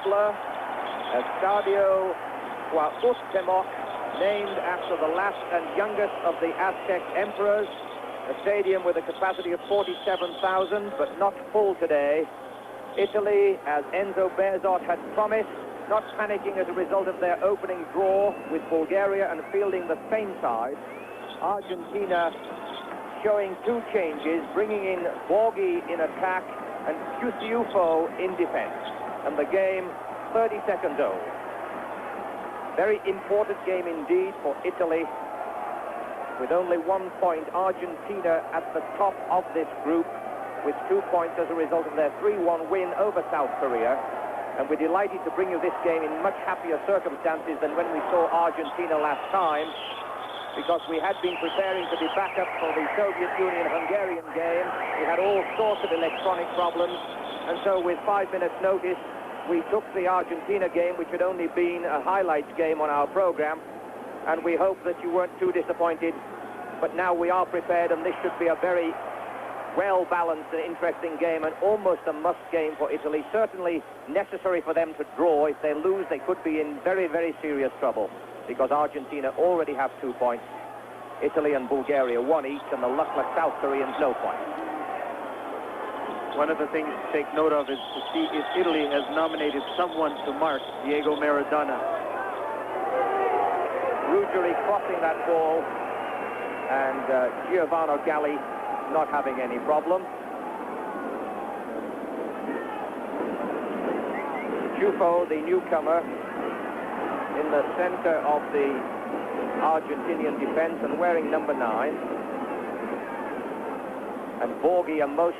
Cuauhtla, Estadio Cuauhtémoc, named after the last and youngest of the Aztec emperors. A stadium with a capacity of 47,000, but not full today. Italy, as Enzo Berzot had promised, not panicking as a result of their opening draw with Bulgaria and fielding the same side. Argentina showing two changes, bringing in Borghi in attack and Cusiufo in defense. And the game 30 seconds old. Very important game indeed for Italy. With only 1 point, Argentina at the top of this group with 2 points as a result of their 3-1 win over South Korea. And we're delighted to bring you this game in much happier circumstances than when we saw Argentina last time, because we had been preparing to be back up for the Soviet Union-Hungarian game. We had all sorts of electronic problems, and so with 5 minutes notice, we took the Argentina game, which had only been a highlights game on our program, and we hope that you weren't too disappointed. But now we are prepared, and this should be a very well-balanced and interesting game, and almost a must game for Italy. Certainly necessary for them to draw. If they lose, they could be in very, very serious trouble, because Argentina already have 2 points. Italy and Bulgaria 1 each, and the luckless South Koreans no points. One of the things to take note of is to see if Italy has nominated someone to mark Diego Maradona. Ruggeri crossing that ball, and Giovanni Galli not having any problem. Ciuffo, the newcomer, in the center of the Argentinian defense and wearing number 9. And Borghi, a most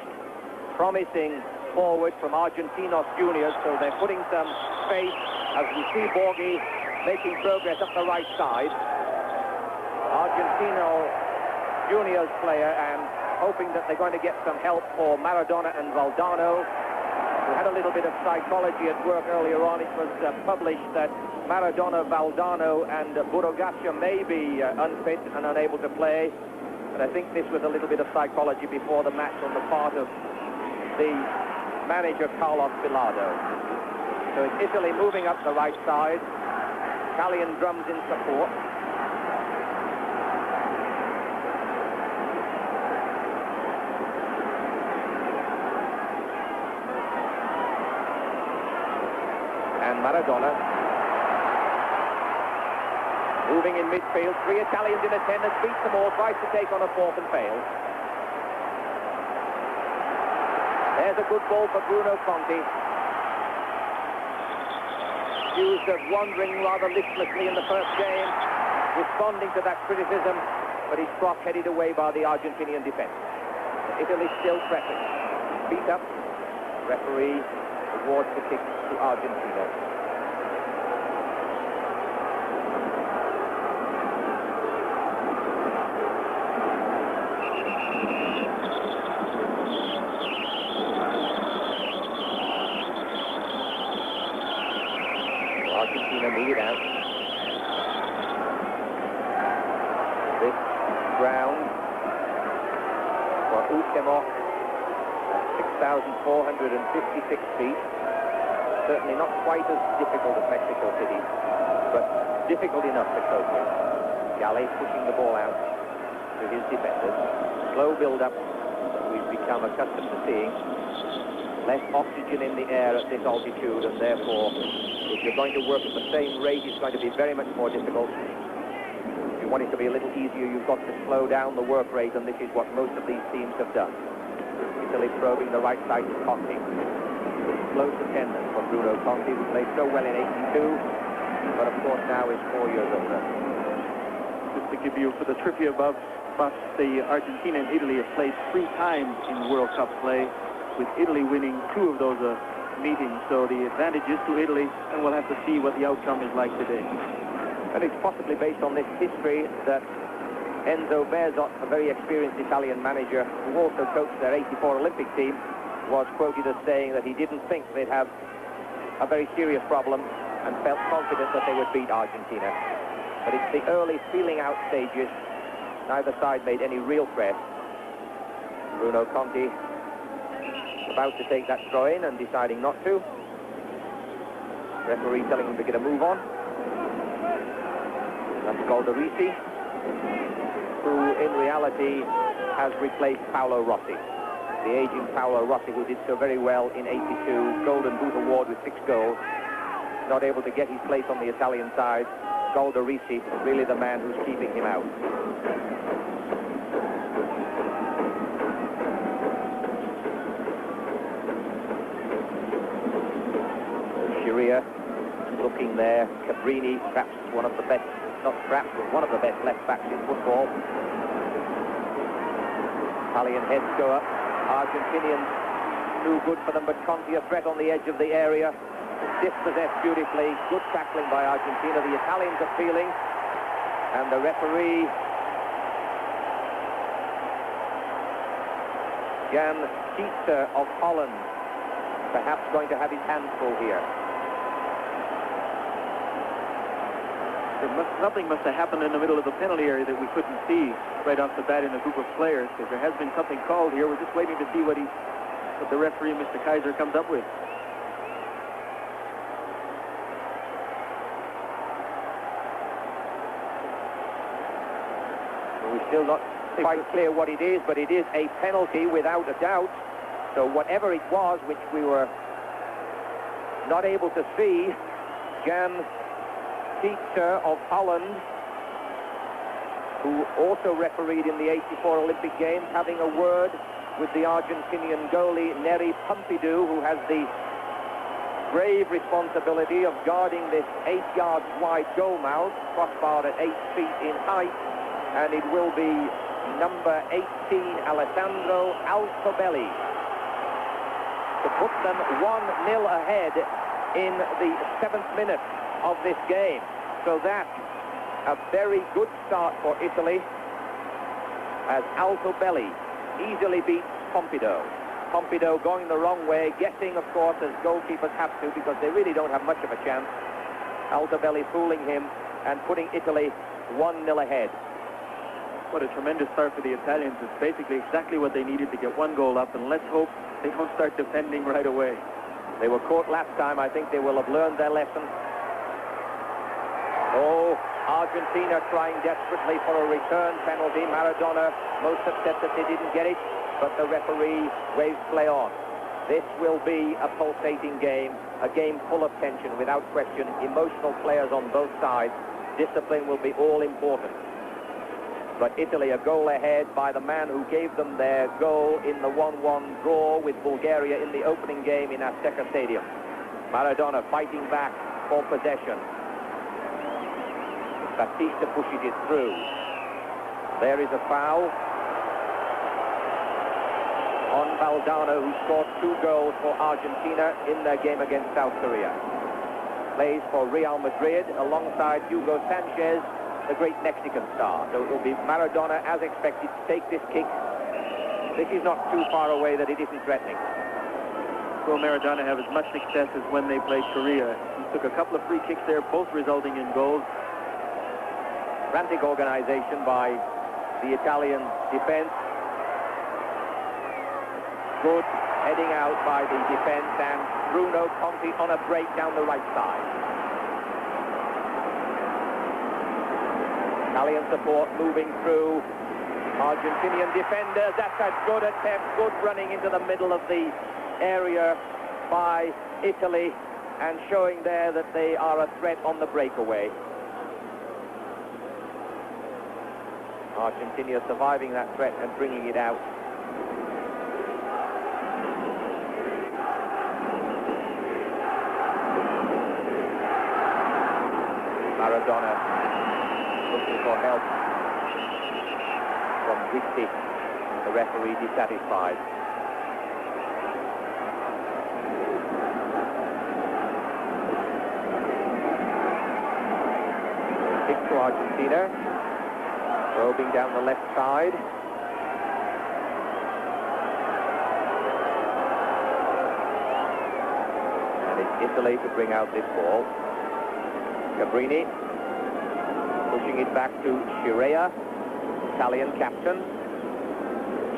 promising forward from Argentinos Juniors, so they're putting some space as we see Borghi making progress up the right side. Argentino Juniors player, and hoping that they're going to get some help for Maradona and Valdano. We had a little bit of psychology at work earlier on. It was published that Maradona, Valdano and Burrogacia may be unfit and unable to play. But I think this was a little bit of psychology before the match on the part of the manager, Carlos Bilardo. So it's Italy moving up the right side. Italian drums in support. And Maradona moving in midfield. 3 Italians in attendance, beats them all, tries to take on a fourth and fails. There's a good ball for Bruno Conti. Accused of wandering rather listlessly in the first game, responding to that criticism, but his cross headed away by the Argentinian defense. Italy still pressing. Beat up. Referee awards the kick to Argentina. Argentina move it out. This ground for Cuauhtémoc at 6,456 feet. Certainly not quite as difficult as Mexico City, but difficult enough to cope with. Galli pushing the ball out to his defenders. Slow build-up that we've become accustomed to seeing. Less oxygen in the air at this altitude, and therefore, if you're going to work at the same rate, it's going to be very much more difficult. If you want it to be a little easier, you've got to slow down the work rate, and this is what most of these teams have done. Italy probing the right side to Conti. Close attendance for Bruno Conti, who played so well in '82, but of course now is 4 years older. Just to give you, for the trivia above, the Argentina and Italy have played 3 times in World Cup play, with Italy winning 2 of those meetings. So the advantage is to Italy, and we'll have to see what the outcome is like today. And it's possibly based on this history that Enzo Berzot, a very experienced Italian manager who also coached their '84 Olympic team, was quoted as saying that he didn't think they'd have a very serious problem and felt confident that they would beat Argentina. But it's the early feeling out stages. Neither side made any real press. Bruno Conti about to take that throw in and deciding not to. Referee telling him to get a move on. That's Goldarisi, who in reality has replaced Paolo Rossi. The aging Paolo Rossi, who did so very well in '82, Golden Boot Award with 6 goals. Not able to get his place on the Italian side. Goldarisi, really the man who's keeping him out. Sharia looking there. Cabrini, perhaps one of the best, not perhaps, but one of the best left backs in football. Italian heads go up. Argentinians too good for them, but Conti a threat on the edge of the area. Dispossessed beautifully. Good tackling by Argentina. The Italians are feeling, and the referee, Jan Tietze of Holland, perhaps going to have his hands full here. Something must have happened in the middle of the penalty area that we couldn't see right off the bat in a group of players, because there has been something called here. We're just waiting to see what the referee, Mr. Kaiser, comes up with. We're still not quite clear what it is, but it is a penalty without a doubt. So whatever it was, which we were not able to see, Jan Tietze of Holland, who also refereed in the '84 Olympic Games, having a word with the Argentinian goalie Neri Pompidou, who has the grave responsibility of guarding this 8 yards wide goal mouth, crossbarred at 8 feet in height, and it will be number 18, Alessandro Altobelli, to put them 1-0 ahead in the 7th minute of this game. So that's a very good start for Italy, as Altobelli easily beats Pompidou. Pompidou going the wrong way, guessing, of course, as goalkeepers have to, because they really don't have much of a chance. Altobelli fooling him and putting Italy 1-0 ahead. What a tremendous start for the Italians. It's basically exactly what they needed to get 1 goal up, and let's hope they don't start defending right away. They were caught last time. I think they will have learned their lesson. Oh, Argentina trying desperately for a return penalty. Maradona most upset that they didn't get it, but the referee waves play on. This will be a pulsating game, a game full of tension, without question. Emotional players on both sides. Discipline will be all important. But Italy a goal ahead by the man who gave them their goal in the 1-1 draw with Bulgaria in the opening game in Azteca Stadium. Maradona fighting back for possession. Batista pushes it through. There is a foul on Valdano, who scored 2 goals for Argentina in their game against South Korea. Plays for Real Madrid alongside Hugo Sanchez, the great Mexican star. So it will be Maradona, as expected, to take this kick. This is not too far away that it isn't threatening. Will Maradona have as much success as when they played Korea? He took a couple of free kicks there, both resulting in goals. Frantic organization by the Italian defense. Good heading out by the defense, and Bruno Conti on a break down the right side. Italian support moving through. Argentinian defenders. That's a good attempt. Good running into the middle of the area by Italy, and showing there that they are a threat on the breakaway. Argentina surviving that threat and bringing it out. Maradona looking for help from Guitti, the referee dissatisfied. Kick to Argentina, probing down the left side. And it's Italy to bring out this ball. Cabrini pushing it back to Scirea, Italian captain.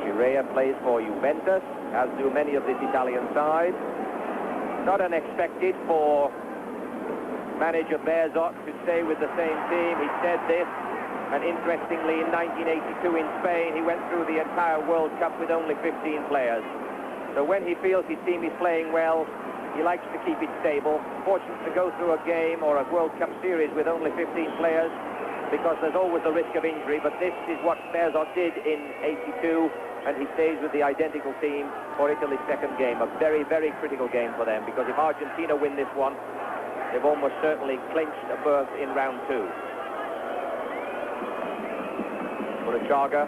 Scirea plays for Juventus, as do many of this Italian side. Not unexpected for manager Berzot to stay with the same team. He said this, and interestingly, in 1982 in Spain, he went through the entire World Cup with only 15 players. So when he feels his team is playing well, he likes to keep it stable. Fortunate to go through a game or a World Cup series with only 15 players, because there's always the risk of injury. But this is what Berzot did in 82, and he stays with the identical team for Italy's second game. A very, very critical game for them, because if Argentina win this one, they've almost certainly clinched a berth in round 2. Chaga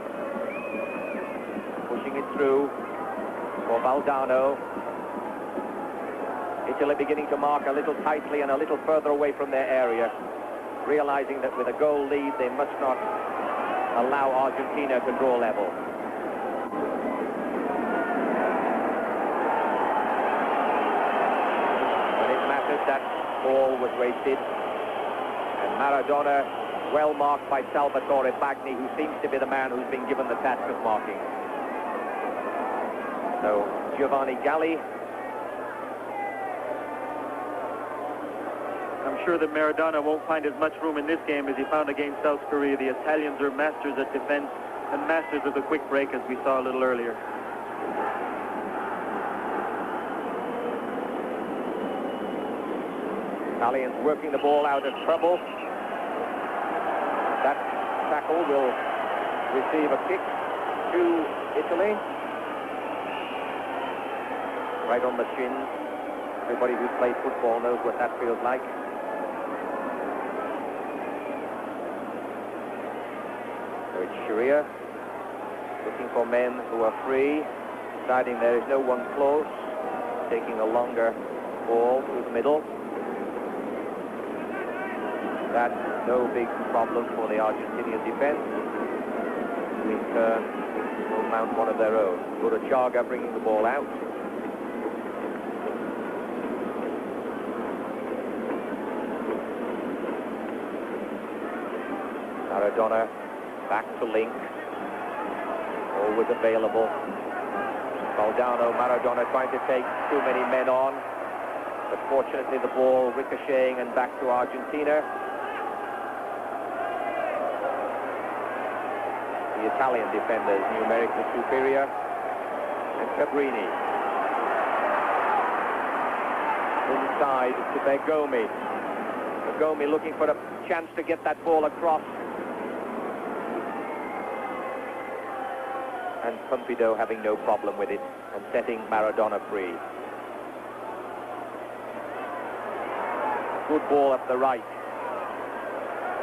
pushing it through for Valdano. Italy beginning to mark a little tightly and a little further away from their area, realizing that with a goal lead they must not allow Argentina to draw level. When it mattered, that ball was wasted, and Maradona well marked by Salvatore Bagni, who seems to be the man who's been given the task of marking. So Giovanni Galli. I'm sure that Maradona won't find as much room in this game as he found against South Korea. The Italians are masters at defense and masters of the quick break, as we saw a little earlier. Italians working the ball out of trouble. That tackle will receive a kick to Italy. Right on the chin. Everybody who's played football knows what that feels like. So it's Sharia looking for men who are free, deciding there is no one close, taking a longer ball through the middle. That's no big problem for the Argentinian defense, who in turn will mount one of their own. Chaga bringing the ball out. Maradona back to Link, always available. Valdano, Maradona trying to take too many men on, but fortunately the ball ricocheting and back to Argentina. The Italian defenders numerically superior, and Cabrini inside to Bergomi. Bergomi looking for a chance to get that ball across, and Pompidou having no problem with it and setting Maradona free. Good ball up the right.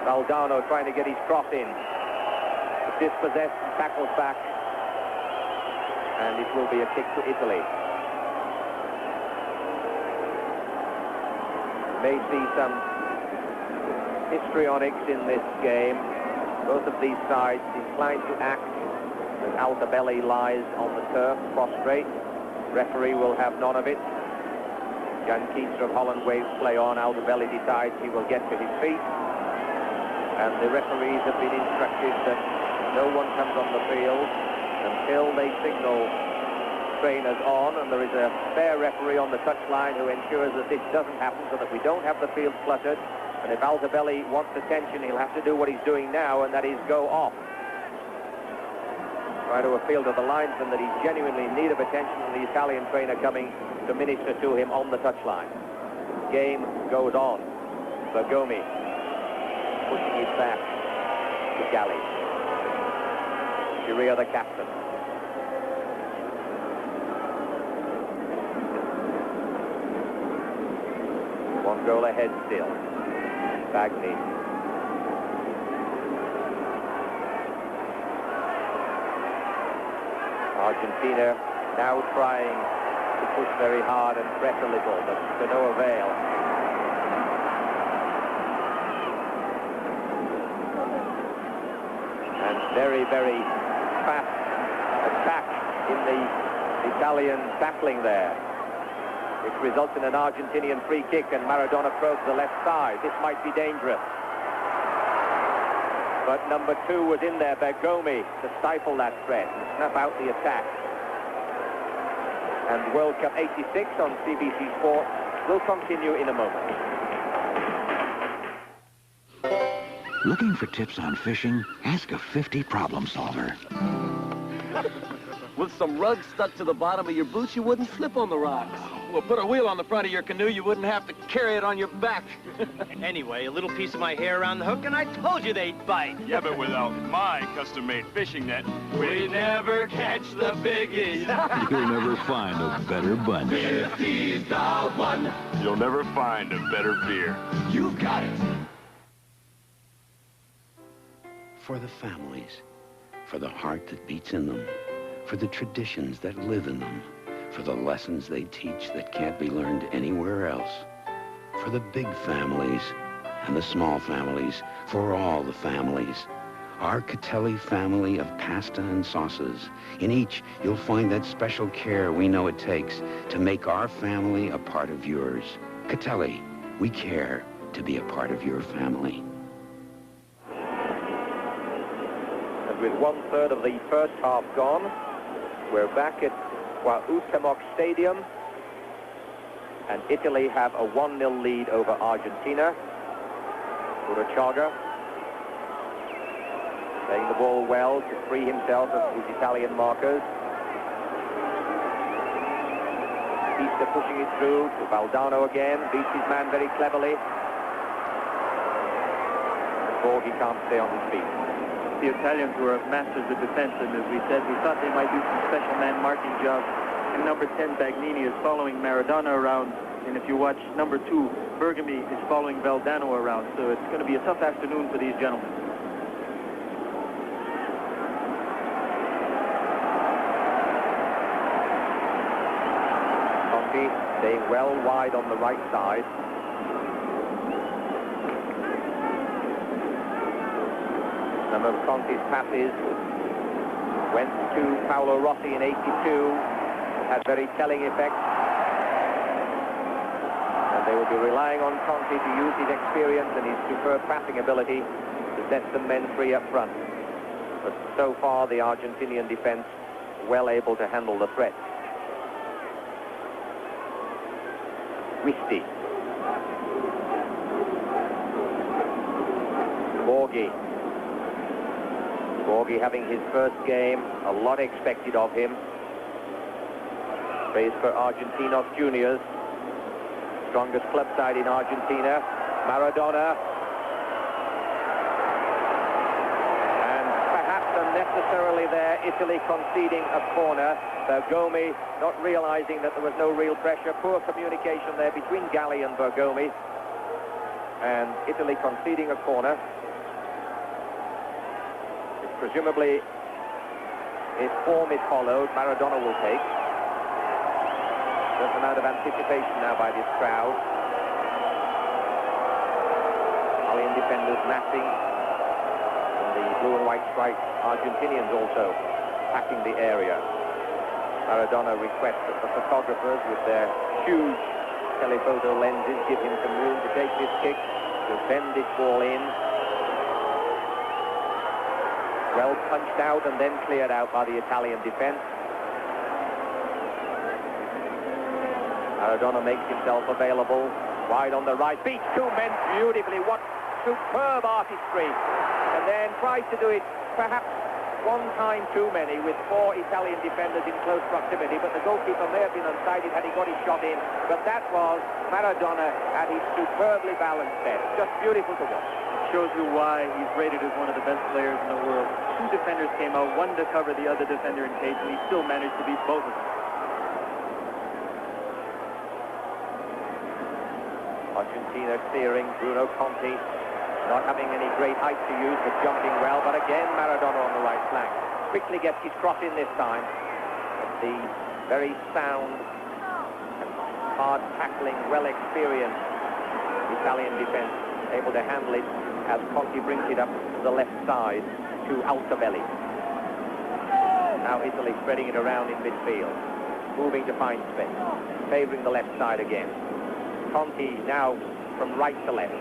Valdano trying to get his cross in. Dispossessed and tackles back, and it will be a kick to Italy. May see some histrionics in this game. Both of these sides inclined to act as Altobelli lies on the turf, prostrate. Referee will have none of it. Jan Kieser of Holland waves play on. Altobelli decides he will get to his feet, and the referees have been instructed that no one comes on the field until they signal trainers on, and there is a fair referee on the touchline who ensures that this doesn't happen, so that we don't have the field cluttered. And if Altobelli wants attention, he'll have to do what he's doing now, and that is go off. Try to appeal to the linesman that he's genuinely in need of attention, and the Italian trainer coming to minister to him on the touchline. Game goes on. Bergomi pushing it back to Galli. Sharia, the captain. One goal ahead still. Bagni. Argentina now trying to push very hard and press a little, but to no avail. And very, very fast attack in the Italian tackling there, which results in an Argentinian free kick, and Maradona probes the left side. This might be dangerous. But number 2 was in there, Bergomi, to stifle that threat, to snuff out the attack. And World Cup '86 on CBC Sports will continue in a moment. Looking for tips on fishing? Ask a 50 problem solver. With some rug stuck to the bottom of your boots, you wouldn't slip on the rocks. Well, put a wheel on the front of your canoe, you wouldn't have to carry it on your back. Anyway, a little piece of my hair around the hook, and I told you they'd bite. Yeah, but without my custom-made fishing net, We never catch the biggies. You'll never find a better bunch. 50's the one. you'll never find a better beer. You've got it. For the families, for the heart that beats in them, for the traditions that live in them, for the lessons they teach that can't be learned anywhere else, for the big families and the small families, for all the families. Our Catelli family of pasta and sauces. In each, you'll find that special care we know it takes to make our family a part of yours. Catelli, we care to be a part of your family. And with 1/3 of the first half gone, we're back at Cuauhtémoc Stadium, and Italy have a 1-0 lead over Argentina. Urachaga playing the ball well to free himself of his Italian markers. Pista pushing it through to Valdano again, beats his man very cleverly. Before he can't stay on his feet. The Italians were masters of defense, and as we said, we thought they might do some special man marking jobs. And number 10, Bagnini, is following Maradona around, and if you watch number 2, Bergami is following Valdano around, so it's going to be a tough afternoon for these gentlemen. Conti staying well wide on the right side. Some of Conti's passes went to Paolo Rossi in '82, had very telling effect. And they will be relying on Conti to use his experience and his superb passing ability to set some men free up front. But so far, the Argentinian defense well able to handle the threat. Wisti. Borghi. Borghi having his first game, a lot expected of him. Plays for Argentinos Juniors, strongest club side in Argentina. Maradona. And perhaps unnecessarily there, Italy conceding a corner. Bergomi not realizing that there was no real pressure. Poor communication there between Galli and Bergomi. And Italy conceding a corner. Presumably, if form is followed, Maradona will take. There's an amount of anticipation now by this crowd. Italian defenders massing. And the blue and white striped Argentinians also packing the area. Maradona requests that the photographers with their huge telephoto lenses give him some room to take this kick, to bend this ball in. Well punched out and then cleared out by the Italian defense. Maradona makes himself available. Wide on the right. Beats 2 men beautifully. What superb artistry. And then tries to do it perhaps one time too many with 4 Italian defenders in close proximity. But the goalkeeper may have been unsighted had he got his shot in. But that was Maradona at his superbly balanced best. Just beautiful to watch. Shows you why he's rated as one of the best players in the world. 2 defenders came out, one to cover the other defender in case, and he still managed to beat both of them. Argentina clearing. Bruno Conti not having any great height to use, but jumping well. But again, Maradona on the right flank. Quickly gets his cross in this time. The very sound and hard tackling, well-experienced Italian defense able to handle it as Conti brings it up to the left side to Altobelli. Now Italy spreading it around in midfield, moving to find space, favouring the left side again. Conti now from right to left.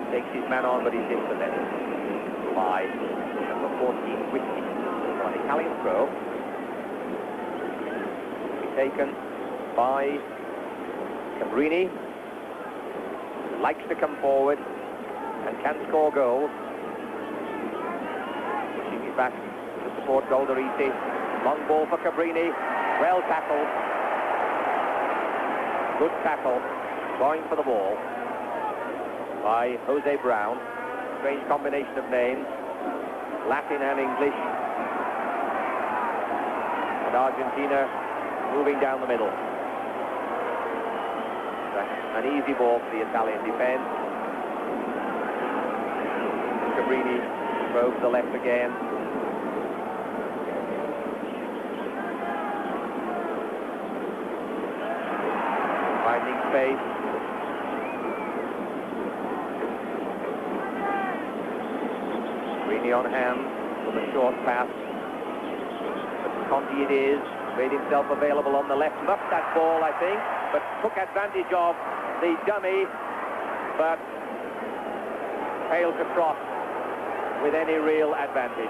Takes his man on, but he's hit the net by number 14, Whiskey. An Italian throw. Taken by Cabrini. Likes to come forward. and can score goals. Pushing it back to support Goldarisi. Long ball for Cabrini. Well tackled. Good tackle. Going for the ball by Jose Brown. Strange combination of names, Latin and English. And Argentina moving down the middle. An easy ball for the Italian defense. Cabrini probes the left again. Finding space. Cabrini on hand with a short pass. But Conti it is. Made himself available on the left. Muffed that ball, I think, but took advantage of the dummy, but failed to cross with any real advantage.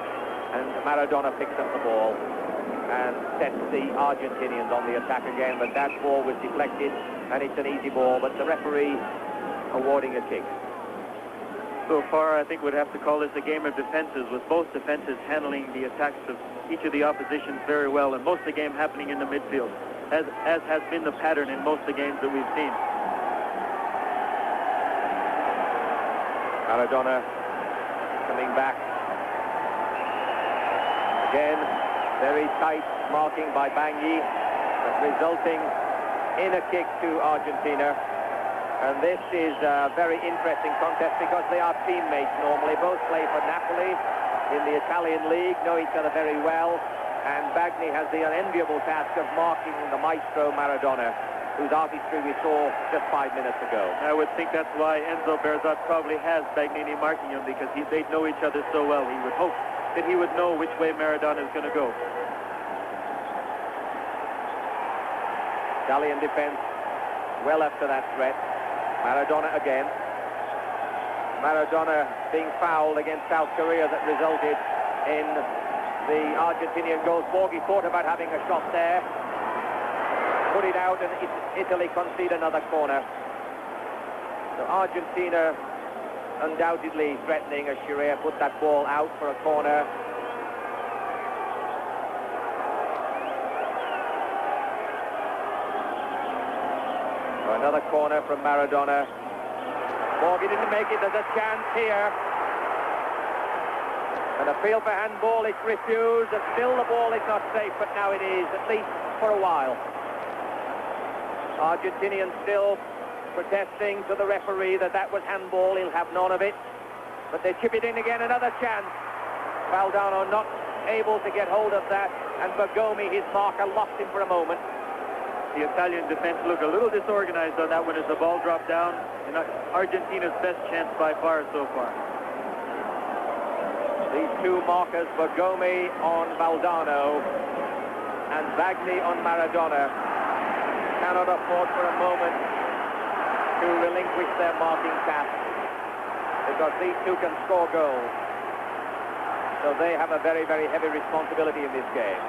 And Maradona picks up the ball and sets the Argentinians on the attack again, but that ball was deflected, and it's an easy ball, but the referee awarding a kick. So far, I think we'd have to call this a game of defenses, with both defenses handling the attacks of each of the oppositions very well, and most of the game happening in the midfield, as has been the pattern in most of the games that we've seen. Maradona coming back. Again, very tight marking by Bangui, but resulting in a kick to Argentina. And this is a very interesting contest because they are teammates normally. Both play for Napoli in the Italian league, know each other very well. And Bagni has the unenviable task of marking the maestro Maradona, whose artistry we saw just 5 minutes ago. I would think that's why Enzo Berzot probably has Bagnini marking him, because they know each other so well. He would hope that he would know which way Maradona is going to go. Italian defense well up to that threat. Maradona again. Maradona being fouled against South Korea that resulted in the Argentinian goal. Borghi thought about having a shot there. Put it out, and Italy concede another corner. So Argentina undoubtedly threatening as Scirea put that ball out for a corner. So another corner from Maradona. Borghi didn't make it. There's a chance here. An appeal for handball, it's refused, and still the ball is not safe, but now it is, at least for a while. Argentinians still protesting to the referee that was handball. He'll have none of it. But they chip it in again, another chance. Valdano not able to get hold of that, and Bergomi, his marker, lost him for a moment. The Italian defense looked a little disorganized on that one as the ball dropped down, and Argentina's best chance by far so far. These two markers, Bergomi on Valdano and Bagni on Maradona, cannot afford for a moment to relinquish their marking task, because these two can score goals. So they have a very, very heavy responsibility in this game.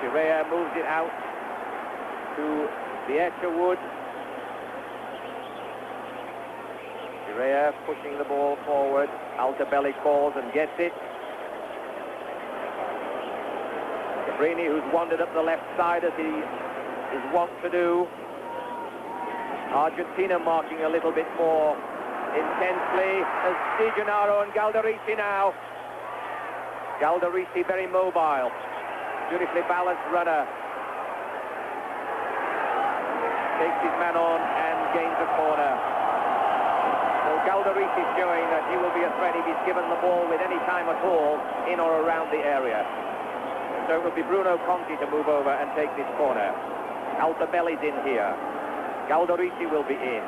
Scirea moves it out to the Escherwood. Scirea pushing the ball forward. Altobelli calls and gets it. Cabrini, who's wandered up the left side as he is wont to do. Argentina marking a little bit more intensely as Di Gennaro and Galdarisi now. Galdarisi very mobile. Beautifully balanced runner. Takes his man on and gains a corner. So Galdarisi showing that he will be a threat if he's given the ball with any time at all in or around the area. So it will be Bruno Conti to move over and take this corner. Altobelli's in here. Galdarisi will be in.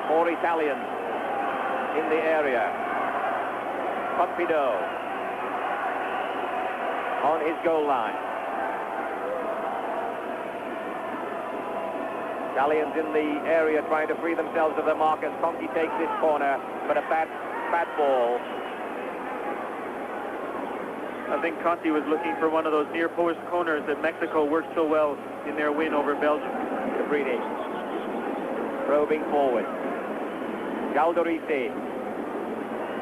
4 Italians in the area. Pompidou on his goal line. Italians in the area trying to free themselves of the markers. Conti takes this corner, but a bad ball. I think Conti was looking for one of those near post corners that Mexico worked so well in their win over Belgium. Cabrini probing forward. Galdorisi.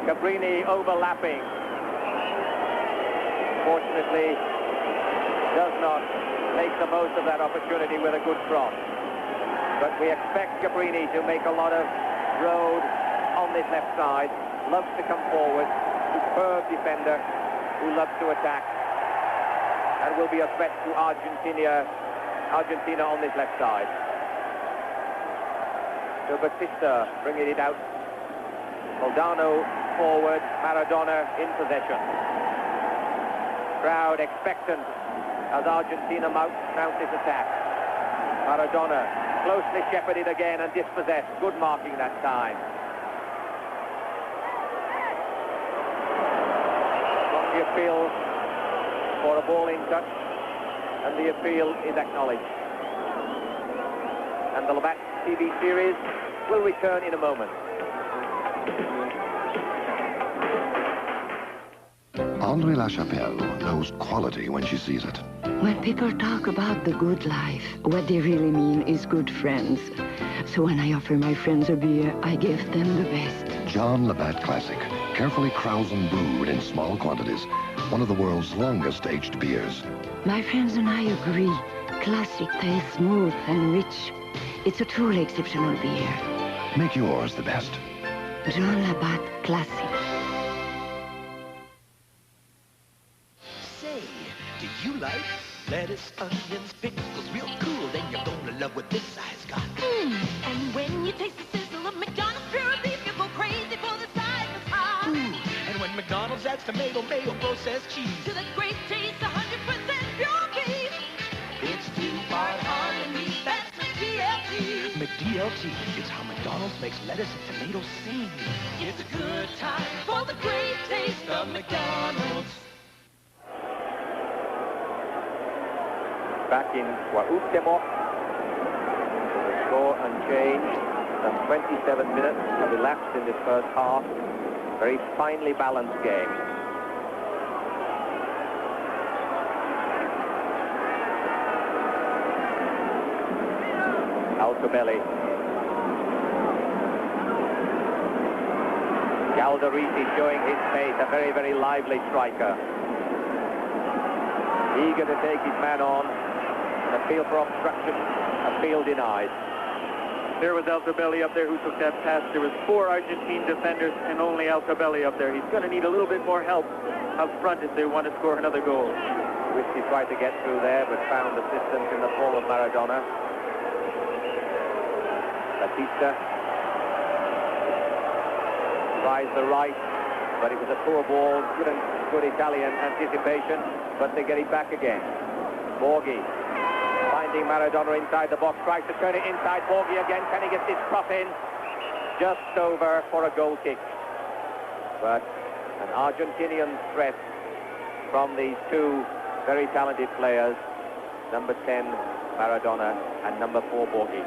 Cabrini overlapping. Fortunately, does not make the most of that opportunity with a good cross. But we expect Cabrini to make a lot of road on this left side. Loves to come forward. Superb defender who loves to attack. And will be a threat to Argentina on this left side. So Batista bringing it out. Moldano forward, Maradona in possession. Crowd expectant as Argentina mounts this attack. Maradona closely shepherded again and dispossessed. Good marking that time. Strongly appeals for a ball in touch, and the appeal is acknowledged. And the Labatt TV series will return in a moment. André Lachapelle knows quality when she sees it. When people talk about the good life, what they really mean is good friends. So when I offer my friends a beer, I give them the best. John Labatt Classic, carefully Krausen brewed in small quantities. One of the world's longest aged beers. My friends and I agree. Classic tastes smooth and rich. It's a truly exceptional beer. Make yours the best. John Labatt Classic. Say, do you like lettuce, onions, pickles, real cool? Then you're gonna love what this side's got. And when you taste the sizzle of McDonald's pure beef, you go crazy for the side that's hot. And when McDonald's adds tomato, mayo, processed cheese To the great taste, 100% pure beef. it's two-part harmony. That's McDLT. McDLT, it's how McDonald's makes lettuce and tomatoes sing. It's a good time for the great taste of McDonald's. Back in Cuauhtémoc. The score unchanged. Some 27 minutes have elapsed in this first half. Very finely balanced game. Altobelli. Galdorisi showing his pace, a very, very lively striker. Eager to take his man on. An appeal for obstruction, appeal denied. There was Altobelli up there who took that pass. There was 4 Argentine defenders and only Altobelli up there. He's going to need a little bit more help up front if they want to score another goal. Whiskey tried to get through there, but found assistance in the form of Maradona. Batista tries the right, but it was a poor ball. Good Italian anticipation, but they get it back again. Borghi finding Maradona inside the box, tries to turn it inside. Borghi again, can he get this cross in? Just over for a goal kick. But an Argentinian threat from these two very talented players, number 10 Maradona and number 4 Borghi.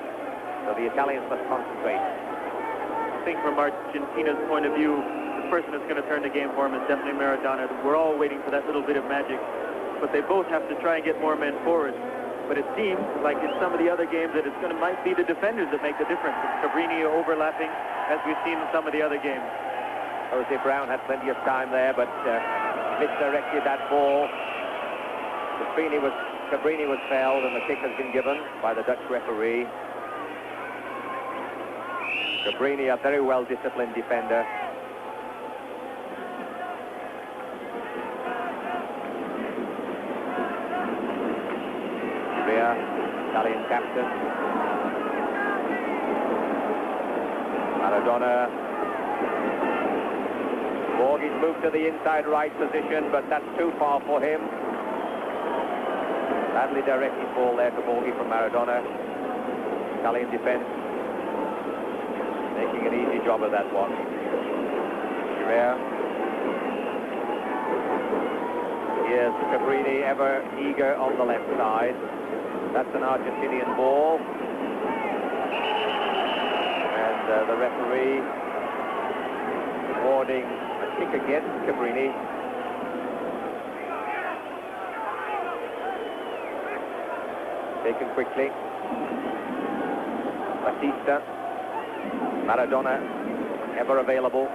So the Italians must concentrate. I think from Argentina's point of view, the person that's going to turn the game for them is definitely Maradona. We're all waiting for that little bit of magic. But they both have to try and get more men forward. But it seems like in some of the other games that might be the defenders that make the difference. It's Cabrini overlapping, as we've seen in some of the other games. Jose Brown had plenty of time there, but misdirected that ball. Cabrini was fouled, and the kick has been given by the Dutch referee. Cabrini, a very well-disciplined defender. Italian captain. Maradona. Borghi's moved to the inside right position, but that's too far for him. Badly directed ball there to Borghi from Maradona. Italian defense making an easy job of that one. Girea. Here's Cabrini, ever eager on the left side. That's an Argentinian ball. And the referee awarding a kick against Cabrini. Taken quickly. Batista. Maradona. ever available.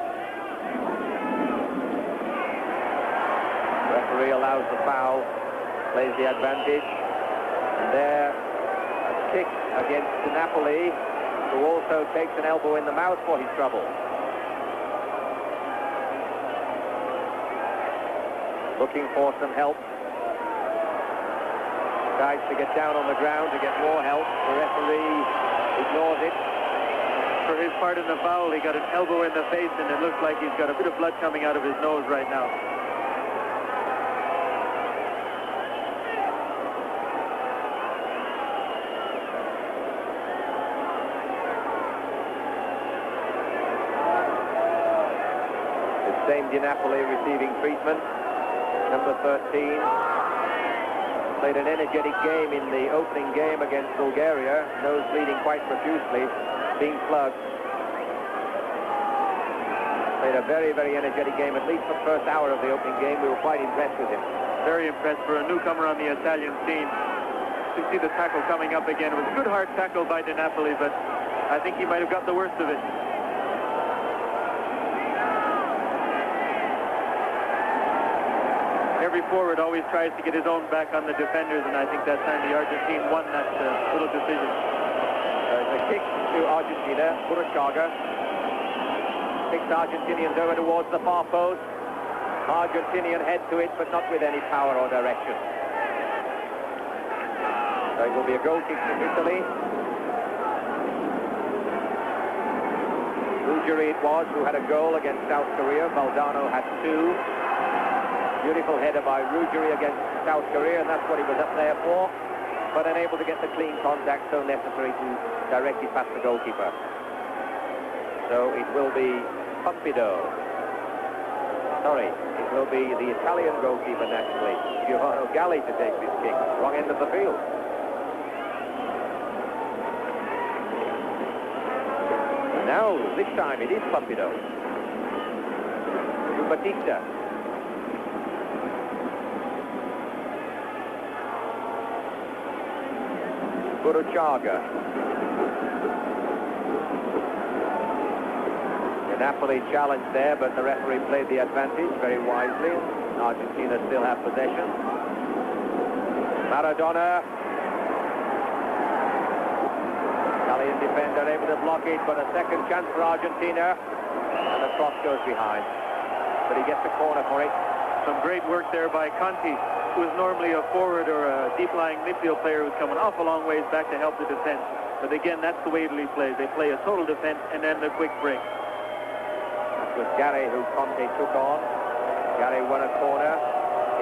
Referee allows the foul, plays the advantage, and there a kick against Napoli, who also takes an elbow in the mouth for his trouble. Looking for some help. Tries to get down on the ground to get more help. The referee ignores it. For his part in the foul, he got an elbow in the face, and it looks like he's got a bit of blood coming out of his nose right now. Same Napoli receiving treatment. Number 13 played an energetic game in the opening game against Bulgaria. Nose bleeding quite profusely, being plugged. Played a very, very energetic game, at least for the first hour of the opening game. We were quite impressed with him. Very impressed for a newcomer on the Italian scene. To see the tackle coming up again. It was a good hard tackle by Napoli, but I think he might have got the worst of it. Every forward always tries to get his own back on the defenders, and I think that time the Argentine won that little decision. There's a kick to Argentina. Burruchaga kicks Argentinians over towards the far post. Argentinian head to it, but not with any power or direction. So it will be a goal kick to Italy. Ruggeri it was who had a goal against South Korea. Valdano had 2. Beautiful header by Ruggeri against South Korea, and that's what he was up there for, but unable to get the clean contact so necessary to direct it past the goalkeeper. So it will be Pompido. Sorry, it will be the Italian goalkeeper naturally, Giovanni Galli, to take this kick. Wrong end of the field. Now, this time it is Pompido. To Batista. Burruchaga. The Napoli challenge there, but the referee played the advantage very wisely. Argentina still have possession. Maradona. Italian defender able to block it, but a second chance for Argentina. And the cross goes behind. But he gets the corner for it. Some great work there by Conti, who is normally a forward or a deep-lying midfield player who's come an awful long ways back to help the defense. But again, that's the way Italy plays. They play a total defense and then the quick break. That was Gary who Conte took on. Gary won a corner.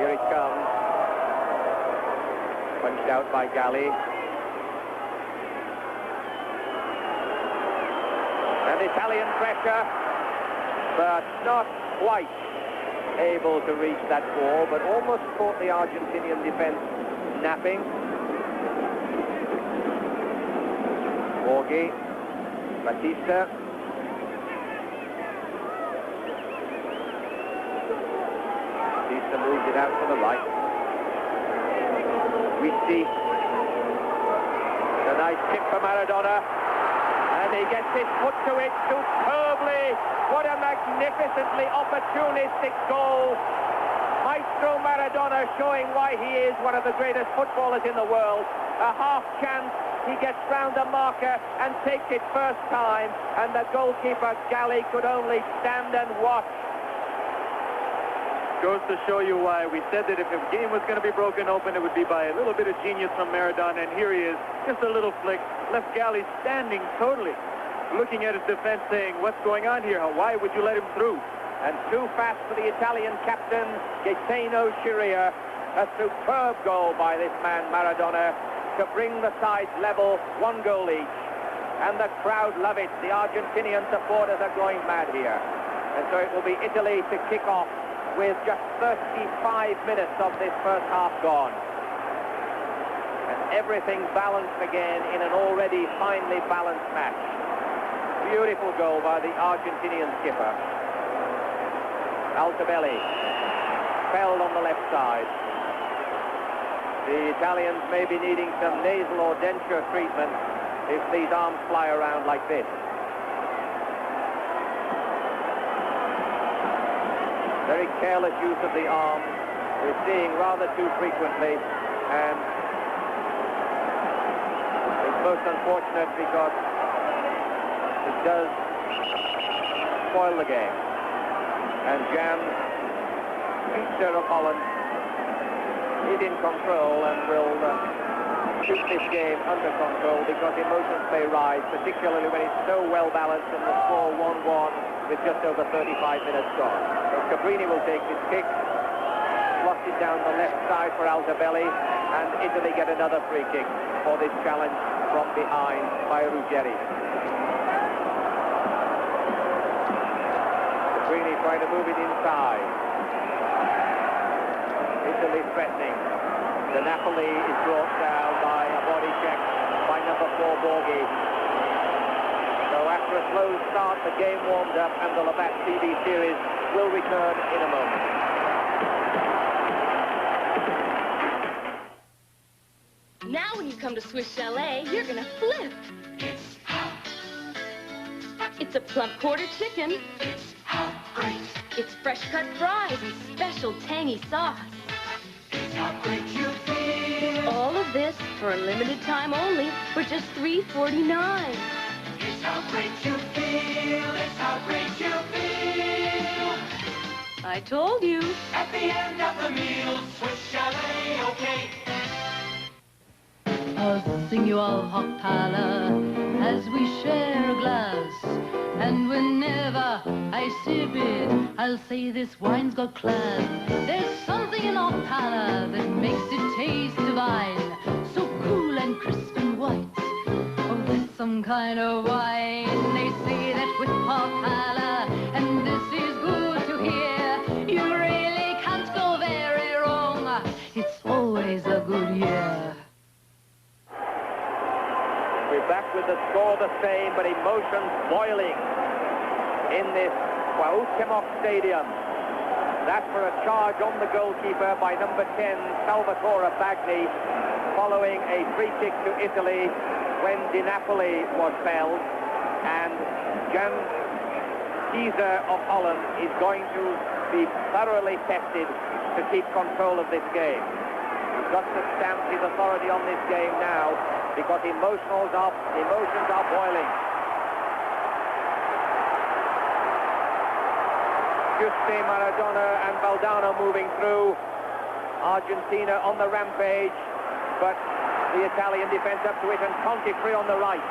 Here it comes. Punched out by Galli. And Italian pressure, but not quite able to reach that ball, but almost caught the Argentinian defense napping. Borghi, Batista. Batista moves it out to the right. Wisti. A nice kick for Maradona. And he gets his foot to it superbly. What a magnificently opportunistic goal. Maestro Maradona showing why he is one of the greatest footballers in the world. A half chance, he gets round the marker and takes it first time, and the goalkeeper Galli could only stand and watch. Goes to show you why we said that if a game was going to be broken open, it would be by a little bit of genius from Maradona, and here he is, just a little flick, left Galli standing totally, looking at his defense saying, what's going on here? Why would you let him through? And too fast for the Italian captain, Gaetano Scirea. A superb goal by this man, Maradona, to bring the sides level, 1 goal each. And the crowd love it. The Argentinian supporters are going mad here. And so it will be Italy to kick off with just 35 minutes of this first half gone. And everything balanced again in an already finely balanced match. Beautiful goal by the Argentinian skipper. Altobelli, felled on the left side. The Italians may be needing some nasal or denture treatment if these arms fly around like this. Very careless use of the arm. We're seeing rather too frequently, and it's most unfortunate because it does spoil the game. And Jan Pieter of Holland is in control and will keep this game under control because emotions may rise, particularly when it's so well balanced and the score 1-1 with just over 35 minutes gone. So Cabrini will take his kick, slots it down the left side for Altobelli, and Italy get another free kick for this challenge from behind by Ruggeri. Cabrini trying to move it inside. Italy threatening. The Napoli is brought down by a body check by number 4 Borghi. So after a slow start, the game warmed up, and the Labatt TV series will return in a moment. Now when you come to Swiss Chalet, you're gonna flip. It's how. It's a plump quarter chicken. It's how great. It's fresh cut fries and special tangy sauce. It's how great you feel. All of this for a limited time only for just $3.49. It's how great you feel. It's how great you feel. I told you. At the end of the meal, Swiss Chalet, okay. I'll sing you all Hochtaler as we share a glass. And whenever I sip it, I'll say this wine's got class. There's something in Hochtaler that makes it taste divine. So cool and crisp and white. Oh, that's some kind of wine. They say that with Hochtaler, and this is good to hear, you really can't go very wrong. It's always a good year. We're back with the score the same, but emotions boiling in this Cuauhtémoc Stadium. That's for a charge on the goalkeeper by number 10, Salvatore Bagni, following a free kick to Italy when Di Napoli was felled. And Jan Pieter of Holland is going to be thoroughly tested to keep control of this game. He's got to stamp his authority on this game now, because emotions are boiling. Giusti, Maradona and Valdano moving through. Argentina on the rampage, but the Italian defense up to it, and Conti free on the right.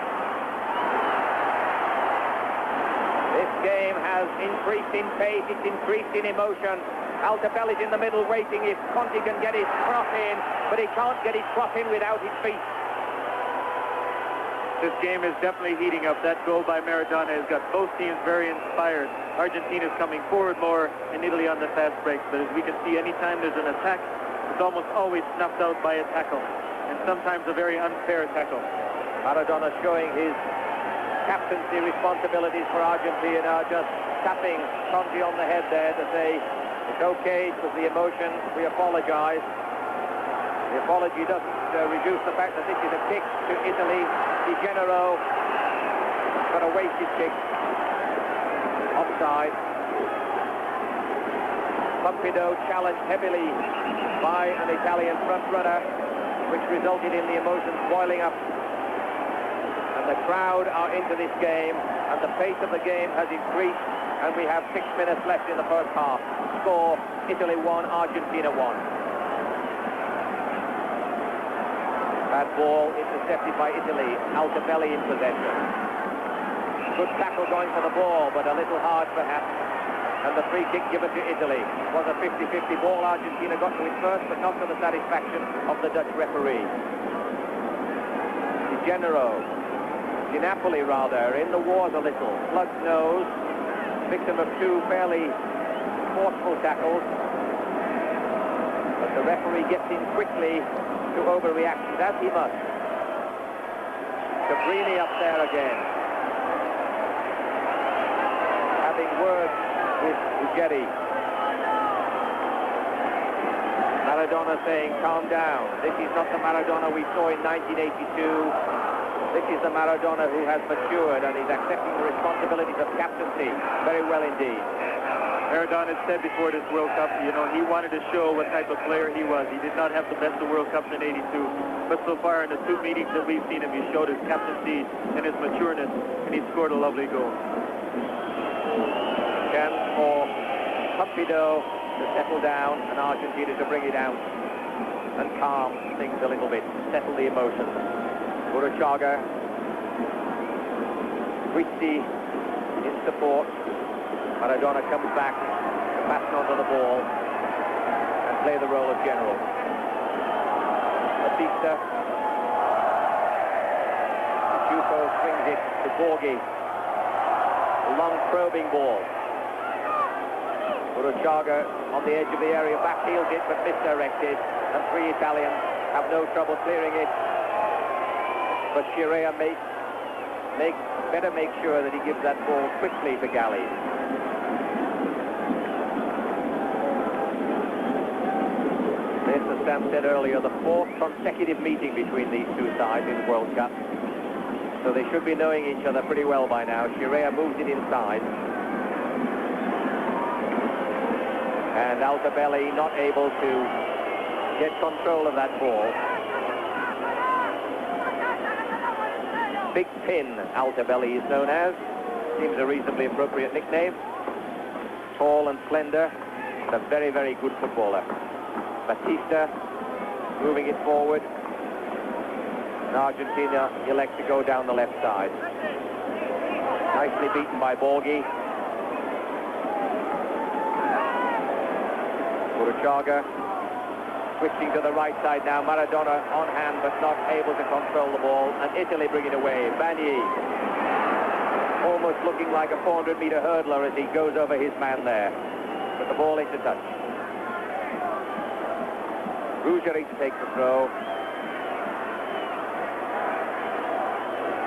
This game has increased in pace, it's increased in emotion. Altobelli's in the middle waiting if Conti can get his cross in, but he can't get his cross in without his feet. This game is definitely heating up. That goal by Maradona has got both teams very inspired. Argentina's coming forward more, and Italy on the fast breaks. But as we can see, anytime there's an attack, it's almost always snuffed out by a tackle, and sometimes a very unfair tackle. Maradona showing his captaincy responsibilities for Argentina, just tapping Conti on the head there to say, it's okay, it was the emotion, we apologize. The apology doesn't reduce the fact that this is a kick to Italy. Di Gennaro got a wasted kick. Offside. Pompido challenged heavily by an Italian front runner, which resulted in the emotions boiling up. And the crowd are into this game, and the pace of the game has increased, and we have 6 minutes left in the first half. Score, Italy 1, Argentina 1. Bad ball intercepted by Italy. Altobelli in possession. Good tackle going for the ball, but a little hard perhaps. And the free kick given to Italy. It was a 50-50 ball. Argentina got to it first, but not to the satisfaction of the Dutch referee. Di Gennaro, Di Napoli rather, in the wars a little. Slugs nose, victim of 2 fairly forceful tackles. But the referee gets in quickly to overreactions, as he must. Cabrini up there again, having words with Ruggeri. Maradona saying, calm down. This is not the Maradona we saw in 1982. This is the Maradona who has matured and is accepting the responsibilities of captaincy very well indeed. Maradona said before this World Cup, you know, he wanted to show what type of player he was. He did not have the best of World Cups in '82, but so far in the 2 meetings that we've seen him, he showed his captaincy and his matureness, and he scored a lovely goal. Chance for Pumpido to settle down and Argentina to bring it out and calm things a little bit, settle the emotions. Uruchaga, Christie in support. Maradona comes back to pass on to the ball and play the role of general. Batista. Chufo swings it to Borghi. A long probing ball. Uruchaga on the edge of the area, backheels it but misdirected, and 3 Italians have no trouble clearing it. But Chirea better make sure that he gives that ball quickly to Galli. This, as Sam said earlier, the 4th consecutive meeting between these two sides in the World Cup. So they should be knowing each other pretty well by now. Chirea moves it inside. And Altobelli not able to get control of that ball. Big Pin, Altobelli is known as. Seems a reasonably appropriate nickname. Tall and slender, and a very, very good footballer. Batista moving it forward. And Argentina elect to go down the left side. Nicely beaten by Borghi. Uruchaga switching to the right side now. Maradona on hand but not able to control the ball, and Italy bring it away. Bagni almost looking like a 400-meter hurdler as he goes over his man there, but the ball into touch. Ruggeri to take the throw.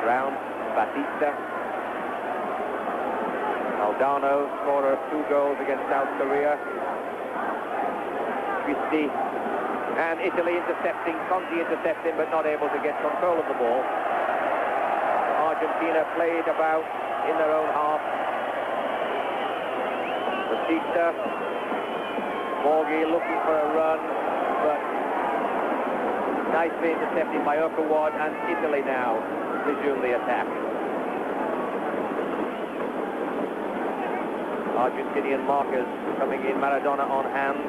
Round Batista. Aldano, scorer of 2 goals against South Korea. Christie, and Italy intercepting, Conti intercepting but not able to get control of the ball. Argentina played about in their own half. Batista, Borghi looking for a run, but nicely intercepted by Okawad, and Italy now resume the attack. Argentinian markers coming in, Maradona on hand.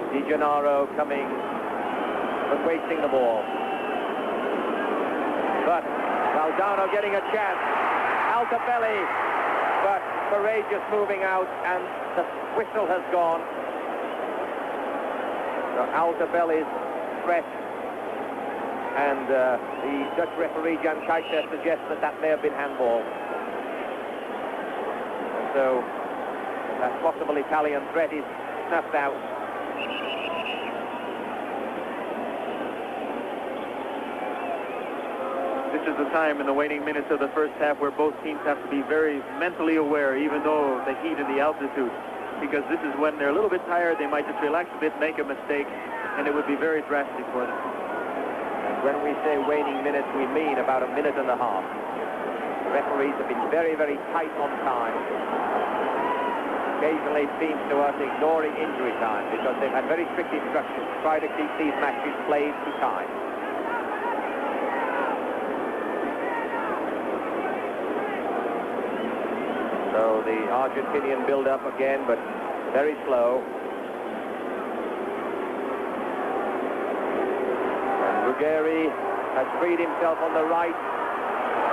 Di Gennaro coming, but wasting the ball. But Valdano getting a chance. Altobelli, but courageous moving out, and the whistle has gone. So Altobelli's threat, and the Dutch referee Jan Keizer suggests that that may have been handball. So that possible Italian threat is snuffed out. This is the time in the waning minutes of the first half where both teams have to be very mentally aware, even though the heat and the altitude, because this is when they're a little bit tired. They might just relax a bit, make a mistake, and it would be very drastic for them. And when we say waning minutes, we mean about a minute and a half. The referees have been very, very tight on time. Occasionally, it seems to us, ignoring injury time, because they've had very strict instructions to try to keep these matches played to time. So the Argentinian build-up again, but very slow. And Ruggeri has freed himself on the right.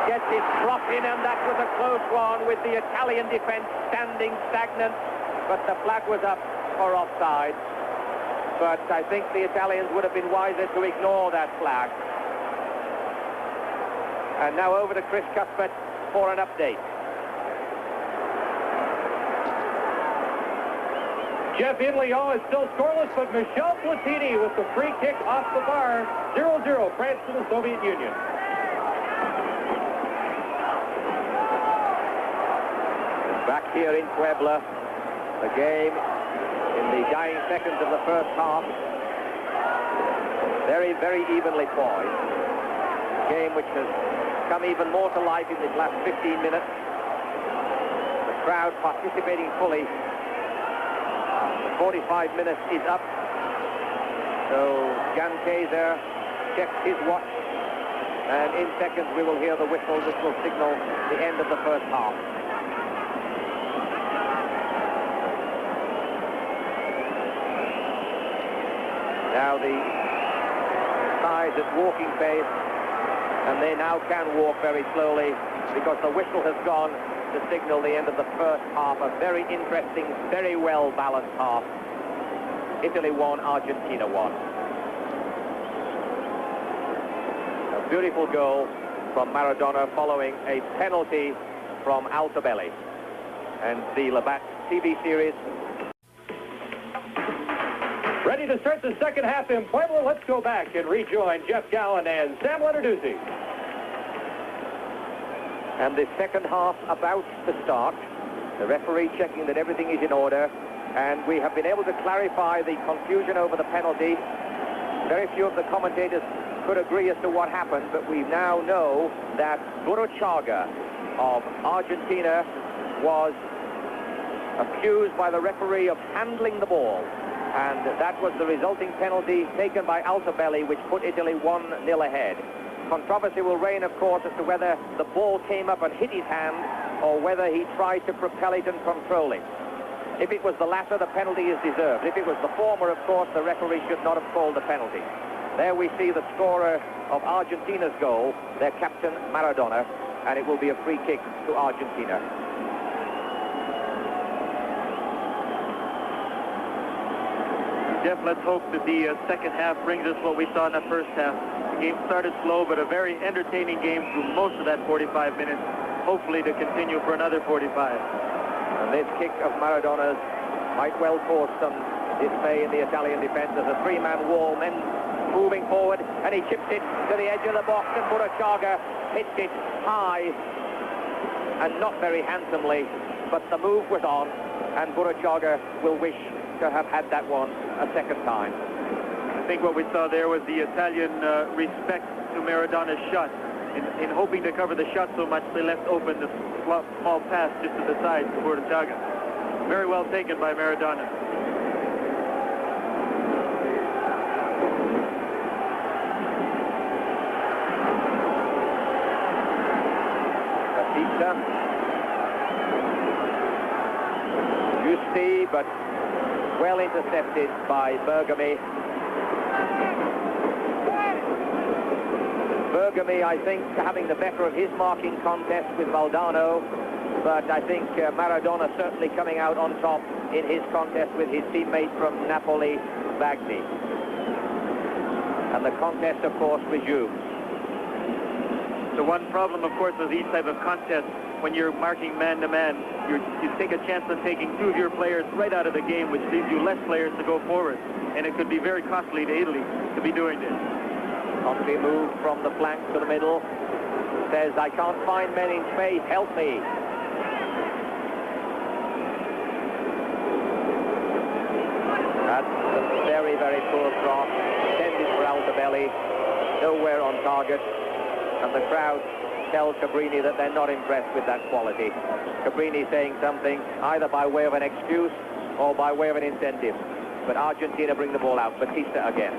Gets his cross in, and that was a close one with the Italian defense standing stagnant. But the flag was up for offside. But I think the Italians would have been wiser to ignore that flag. And now over to Chris Cuthbert for an update. Jeff, Italy is still scoreless, but Michel Platini with the free kick off the bar. 0-0, France to the Soviet Union. Back here in Puebla, the game in the dying seconds of the first half. Very, very evenly poised. game which has come even more to life in this last 15 minutes. The crowd participating fully. The 45 minutes is up. So Jan Kaiser checks his watch, and in seconds we will hear the whistle which will signal the end of the first half. Now the sides at walking pace, and they now can walk very slowly because the whistle has gone to signal the end of the first half. A very interesting, very well balanced half. Italy won, Argentina won. A beautiful goal from Maradona following a penalty from Altobelli. And the Labatt TV series. Ready to start the second half in Puebla. Let's go back and rejoin Jeff Gowan and Sam Lenarduzzi. And the second half about to start. The referee checking that everything is in order. And we have been able to clarify the confusion over the penalty. Very few of the commentators could agree as to what happened, but we now know that Burruchaga of Argentina was accused by the referee of handling the ball. And that was the resulting penalty taken by Altobelli, which put Italy 1-0 ahead. Controversy will reign, of course, as to whether the ball came up and hit his hand or whether he tried to propel it and control it. If it was the latter, the penalty is deserved. If it was the former, of course, the referee should not have called the penalty. There we see the scorer of Argentina's goal, their captain, Maradona, and it will be a free kick to Argentina. Jeff, let's hope that the second half brings us what we saw in the first half. The game started slow, but a very entertaining game through most of that 45 minutes, hopefully to continue for another 45. And this kick of Maradona's might well cause some dismay in the Italian defense. There's a three-man wall, men moving forward, and he chips it to the edge of the box, and Burruchaga hits it high, and not very handsomely, but the move was on, and Burruchaga will wish to have had that one a second time. I think what we saw there was the Italian respect to Maradona's shot. In hoping to cover the shot so much, they left open the small pass just to the side to Burruchaga. Very well taken by Maradona. Batista. Giusti, but well intercepted by Bergami. Bergami, I think, having the better of his marking contest with Valdano, but I think Maradona certainly coming out on top in his contest with his teammate from Napoli, Bagni. And the contest, of course, resumes. The one problem, of course, with these type of contests, when you're marking man-to-man, you take a chance on taking two of your players right out of the game, which leaves you less players to go forward. And it could be very costly to Italy to be doing this. Conte moved from the flank to the middle. Says, I can't find men in space, help me. That's a very, very poor cross. Intended for Altobelli. Nowhere on target. And the crowd tell Cabrini that they're not impressed with that quality. Cabrini saying something either by way of an excuse or by way of an incentive. But Argentina bring the ball out. Batista again.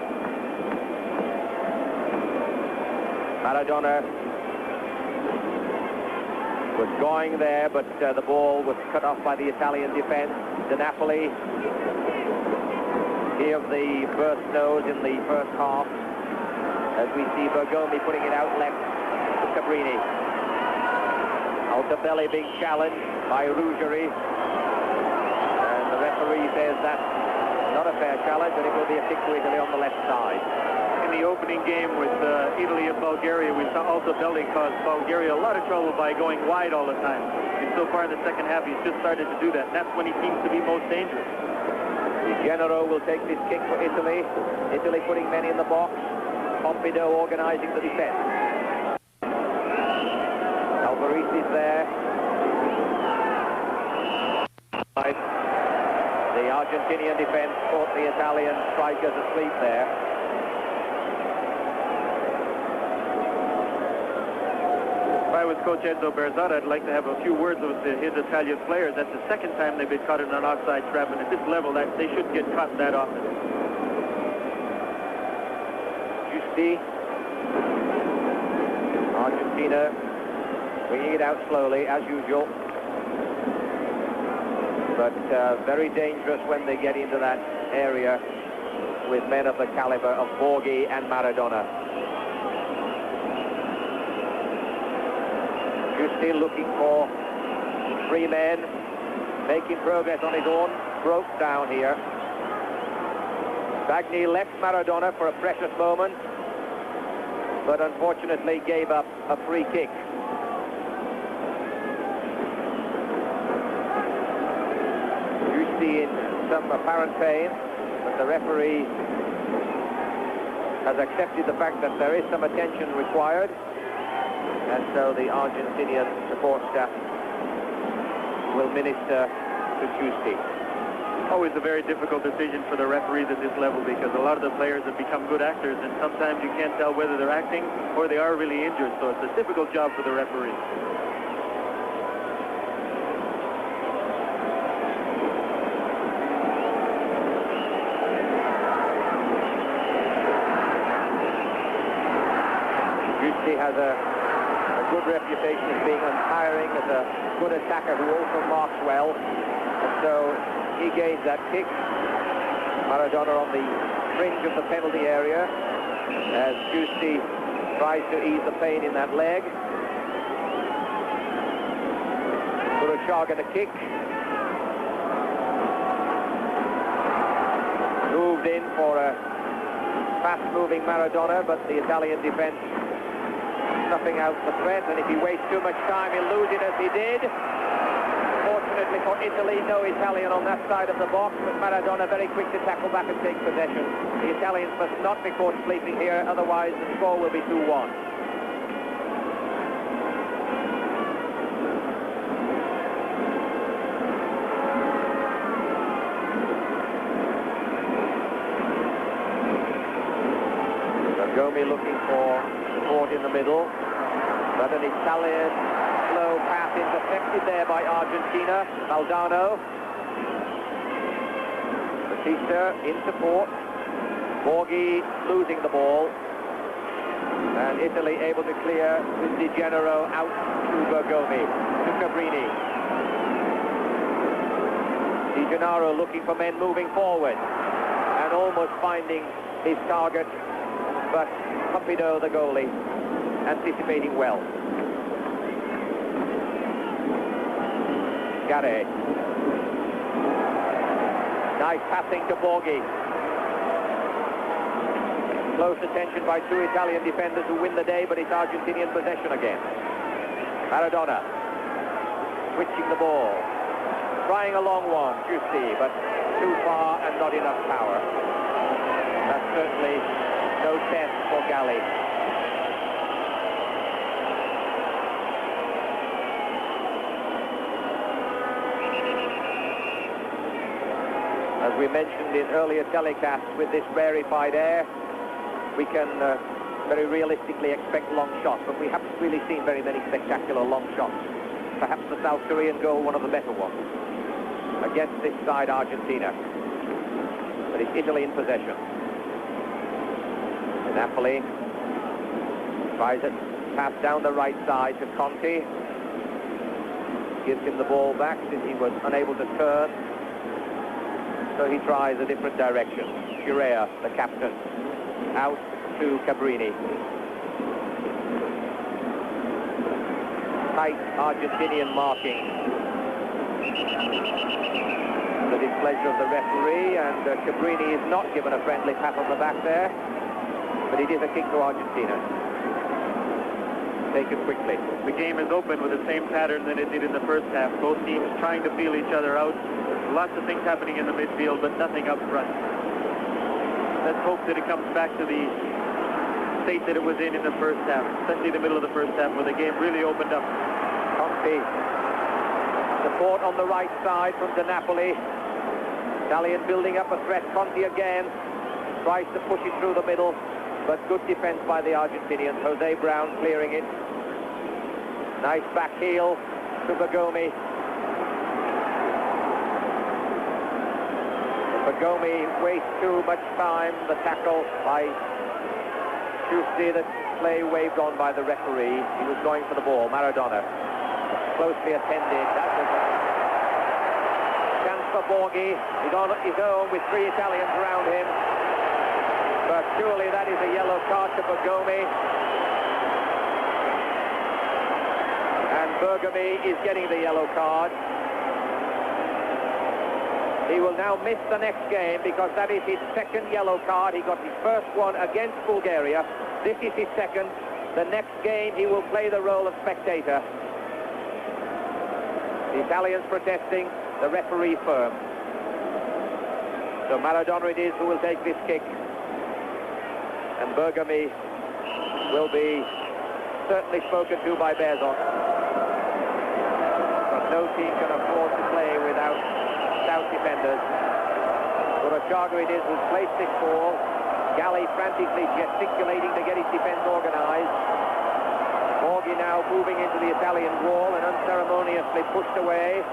Maradona was going there, but the ball was cut off by the Italian defense. De Napoli, he of the burst nose in the first half, as we see Bergomi putting it out left to Cabrini. Altobelli being challenged by Ruggeri, and the referee says that's not a fair challenge, and it will be a kick to Italy on the left side. In the opening game with Italy and Bulgaria, we saw Altobelli cause Bulgaria a lot of trouble by going wide all the time. And so far in the second half, he's just started to do that. And that's when he seems to be most dangerous. Genero will take this kick for Italy. Italy putting men in the box. Pompidou organizing the defense. Alvarez is there. The Argentinian defense caught the Italian strikers asleep there. I was Coach Enzo Berzata, I'd like to have a few words with his Italian players. That's the second time they've been caught in an offside trap, and at this level, that they shouldn't get caught that often. Giusti. Argentina bringing it out slowly, as usual. But very dangerous when they get into that area with men of the caliber of Borghi and Maradona. Giusti looking for three men, making progress on his own, broke down here. Bagni left Maradona for a precious moment, but unfortunately gave up a free kick. Giusti in some apparent pain, but the referee has accepted the fact that there is some attention required, and so the Argentinian support staff will minister to Giusti. Always a very difficult decision for the referees at this level, because a lot of the players have become good actors, and sometimes you can't tell whether they're acting or they are really injured, so it's a difficult job for the referee. Giusti has a good reputation as being untiring, as a good attacker who also marks well, and so he gains that kick. Maradona on the fringe of the penalty area as Giusti tries to ease the pain in that leg. Kuroshaga the kick. Moved in for a fast-moving Maradona, but the Italian defense snuffing out the threat, and if he wastes too much time, he'll lose it as he did. Fortunately for Italy, no Italian on that side of the box, but Maradona very quick to tackle back and take possession. The Italians must not be caught sleeping here, otherwise the score will be 2-1. Gomi looking for support in the middle, but an Italian slow pass intercepted there by Argentina. Valdano. Batista in support. Borghi losing the ball, and Italy able to clear with Di Gennaro out to Bergomi, to Cabrini. Di Gennaro looking for men moving forward and almost finding his target, but Campido, the goalie, anticipating well. Gare. Nice passing to Borghi. Close attention by two Italian defenders who win the day, but it's Argentinian possession again. Maradona switching the ball. Trying a long one, Giusti, but too far and not enough power. That's certainly no test for Galli. As we mentioned in earlier telecasts, with this rarefied air, we can very realistically expect long shots, but we haven't really seen very many spectacular long shots. Perhaps the South Korean goal, one of the better ones, against this side, Argentina. But it's Italy in possession. Napoli tries it, pass down the right side to Conti. Gives him the ball back since he was unable to turn. So he tries a different direction. Chirea, the captain, out to Cabrini. Tight Argentinian marking. The displeasure of the referee, and Cabrini is not given a friendly pat on the back there. But it is a kick to Argentina. Taken quickly. The game is open with the same pattern than it did in the first half. Both teams trying to feel each other out. Lots of things happening in the midfield, but nothing up front. Let's hope that it comes back to the state that it was in the first half, especially the middle of the first half, where the game really opened up. Conti. Support on the right side from De Napoli. Italian building up a threat. Conti again tries to push it through the middle, but good defense by the Argentinians. Jose Brown clearing it. Nice back heel to Bergomi. Bergomi wastes too much time. The tackle by Tuesday, the play waved on by the referee. He was going for the ball. Maradona closely attended. That was a chance for Borghi. He's on his own with 3 Italians around him. But surely that is a yellow card to Bergomi. And Bergomi is getting the yellow card. He will now miss the next game because that is his second yellow card. He got his first one against Bulgaria. This is his second. The next game he will play the role of spectator. The Italians protesting, the referee firm. So Maradona it is who will take this kick. And Bergomi will be certainly spoken to by Berzot. But no team can afford to play without stout defenders. Urachaga it is who's placed this ball. Galli frantically gesticulating to get his defense organized. Borghi now moving into the Italian wall and unceremoniously pushed away.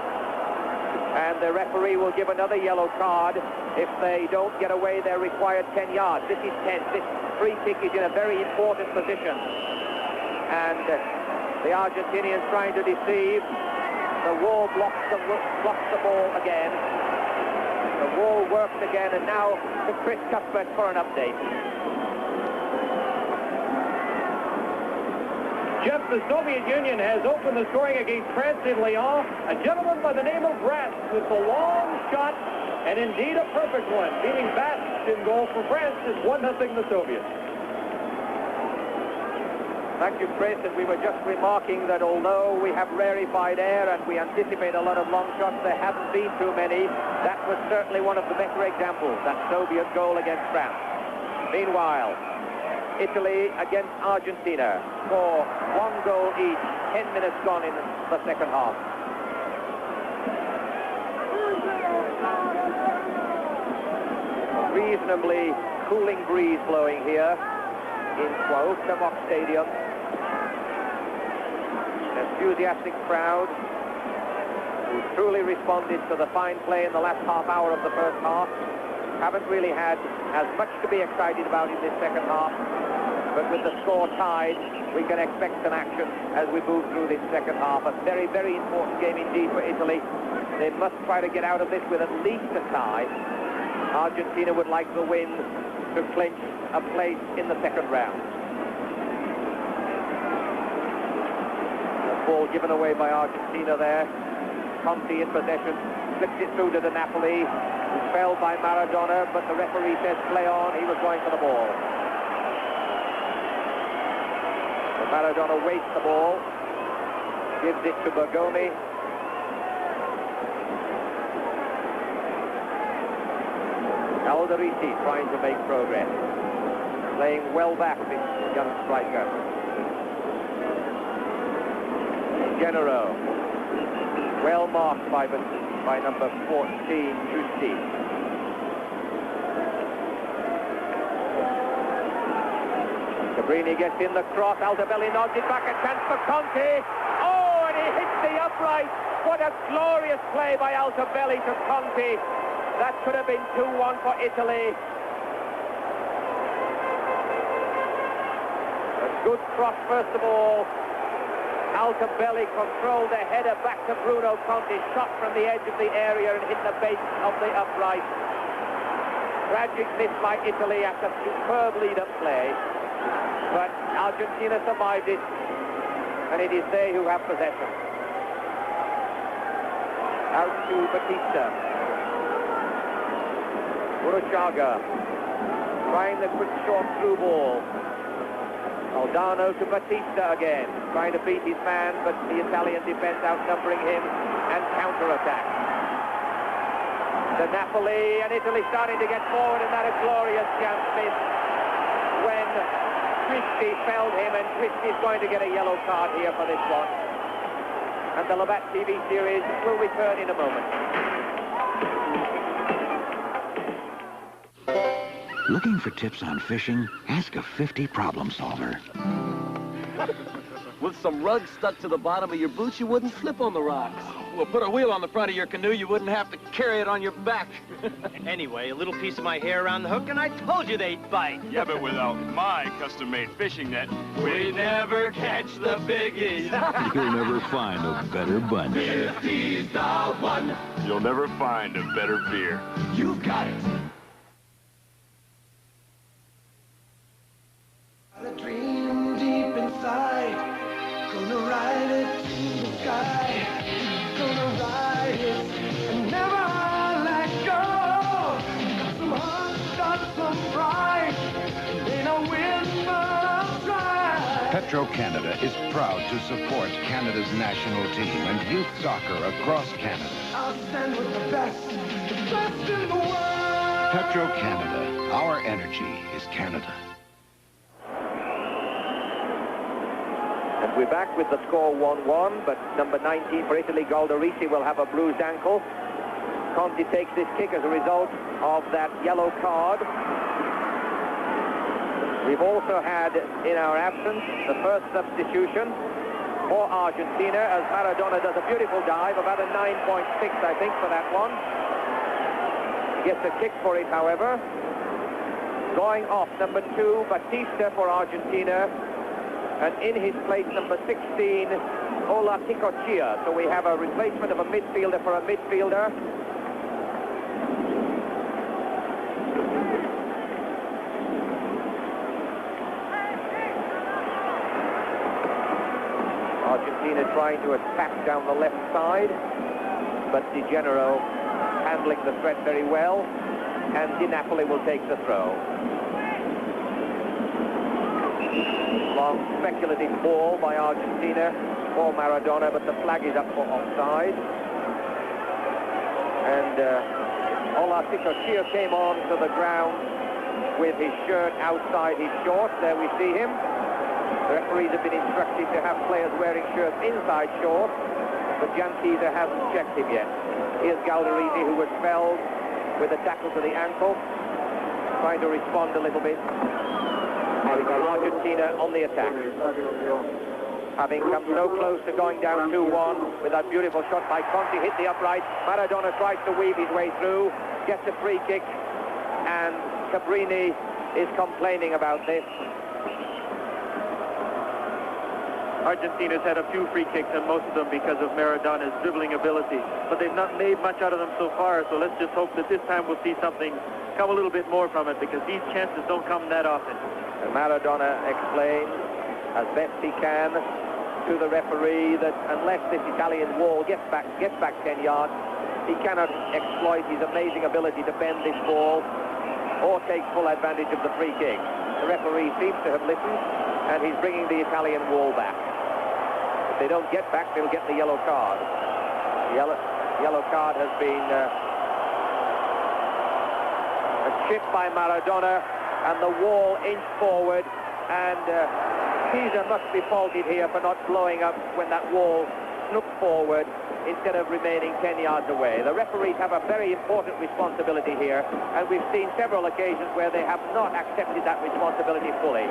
And the referee will give another yellow card if they don't get away their required 10 yards. This is tense. This free kick is in a very important position. And the Argentinians trying to deceive. The wall blocks the ball again. The wall works again, and now to Chris Cuthbert for an update. Jeff, the Soviet Union has opened the scoring against France in Lyon. A gentleman by the name of Ratz with a long shot, and indeed a perfect one, beating Batch in goal for France. It's 1-0 the Soviets. Thank you, Chris. And we were just remarking that although we have rarefied air and we anticipate a lot of long shots, there haven't been too many. That was certainly one of the better examples, that Soviet goal against France. Meanwhile, Italy against Argentina. Score 1 goal each. 10 minutes gone in the second half. A reasonably cooling breeze blowing here in Cuauhtémoc Stadium. An enthusiastic crowd who truly responded to the fine play in the last half hour of the first half. Haven't really had as much to be excited about in this second half, but with the score tied, we can expect some action as we move through this second half. A very, very important game indeed for Italy. They must try to get out of this with at least a tie. Argentina would like the win to clinch a place in the second round. The ball given away by Argentina there. Conti in possession, slips it through to the Napoli, who fell by Maradona, but the referee says play on. He was going for the ball. So Maradona waits the ball, gives it to Bergomi. Alderete trying to make progress, playing well back, this young striker. Genero, well marked by number 14, Giusti. Cabrini gets in the cross, Altobelli nods it back, a chance for Conti. Oh, and he hits the upright. What a glorious play by Altobelli to Conti. That could have been 2-1 for Italy. A good cross, first of all. Altobelli controlled the header back to Bruno Conti, shot from the edge of the area and hit the base of the upright. Tragic miss by Italy after superb lead-up play. But Argentina survived it, and it is they who have possession. Out to Batista. Urachaga trying the quick short through ball. Aldano to Batista again, trying to beat his man, but the Italian defense outnumbering him and counter-attack. The Napoli and Italy starting to get forward, and that a glorious chance missed when Christie felled him, and Christie's going to get a yellow card here for this one. And the Labatt TV series will return in a moment. Looking for tips on fishing? Ask a 50 problem solver. With some rug stuck to the bottom of your boots, you wouldn't slip on the rocks. Well, put a wheel on the front of your canoe, you wouldn't have to carry it on your back. Anyway, a little piece of my hair around the hook, and I told you they'd bite. Yeah, but without my custom-made fishing net, We never catch the biggies. You'll never find a better bunch. If he's the one, you'll never find a better beer. you've got it. A dream deep inside, gonna ride it to the sky, gonna ride it and never let go. Got some heart, got some pride, ain't no whisper of pride. Petro-Canada is proud to support Canada's national team and youth soccer across Canada. I'll stand with the best in the world. Petro-Canada, our energy is Canada. And we're back with the score 1-1, but number 19 for Italy, Galdarisi, will have a bruised ankle. Conti takes this kick as a result of that yellow card. We've also had, in our absence, the first substitution for Argentina, as Maradona does a beautiful dive, about a 9.6, I think, for that one. Gets a kick for it, however. Going off, number 2, Batista for Argentina. And in his place, number 16, Ola Ticochia. So we have a replacement of a midfielder for a midfielder. Argentina trying to attack down the left side, but Di Gennaro handling the threat very well, and Di Napoli will take the throw. Long speculative ball by Argentina for Maradona, but the flag is up for offside. And Ola Ticochia came on to the ground with his shirt outside his shorts. There we see him. The referees have been instructed to have players wearing shirts inside shorts, but Gianchisa hasn't checked him yet. Here's Galdarisi, who was felled with a tackle to the ankle, trying to respond a little bit. There we go, Argentina on the attack. Having come so close to going down 2-1 with that beautiful shot by Conti, hit the upright. Maradona tries to weave his way through, gets a free kick, and Cabrini is complaining about this. Argentina's had a few free kicks, and most of them because of Maradona's dribbling ability. But they've not made much out of them so far, so let's just hope that this time we'll see something come a little bit more from it, because these chances don't come that often. And Maradona explains, as best he can, to the referee that unless this Italian wall gets back 10 yards, he cannot exploit his amazing ability to bend this ball or take full advantage of the free kick. The referee seems to have listened, and he's bringing the Italian wall back. If they don't get back, they'll get the yellow card. The yellow card has been a chip by Maradona, and the wall inched forward, and Caesar must be faulted here for not blowing up when that wall snooked forward instead of remaining 10 yards away. The referees have a very important responsibility here, and we've seen several occasions where they have not accepted that responsibility fully.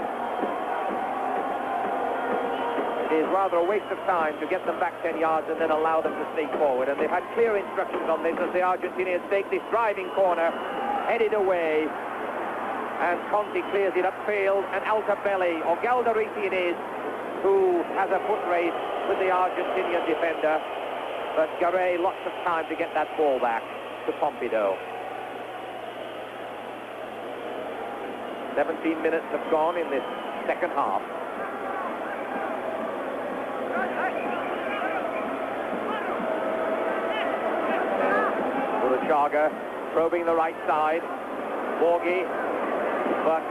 It is rather a waste of time to get them back 10 yards and then allow them to sneak forward. And they've had clear instructions on this as the Argentinians take this driving corner, headed away, and Conti clears it upfield, and Altobelli, or Galdarisi it is, who has a foot race with the Argentinian defender. But Garay lots of time to get that ball back to Pompidou. 17 minutes have gone in this second half. Chaga probing the right side. Borghi, but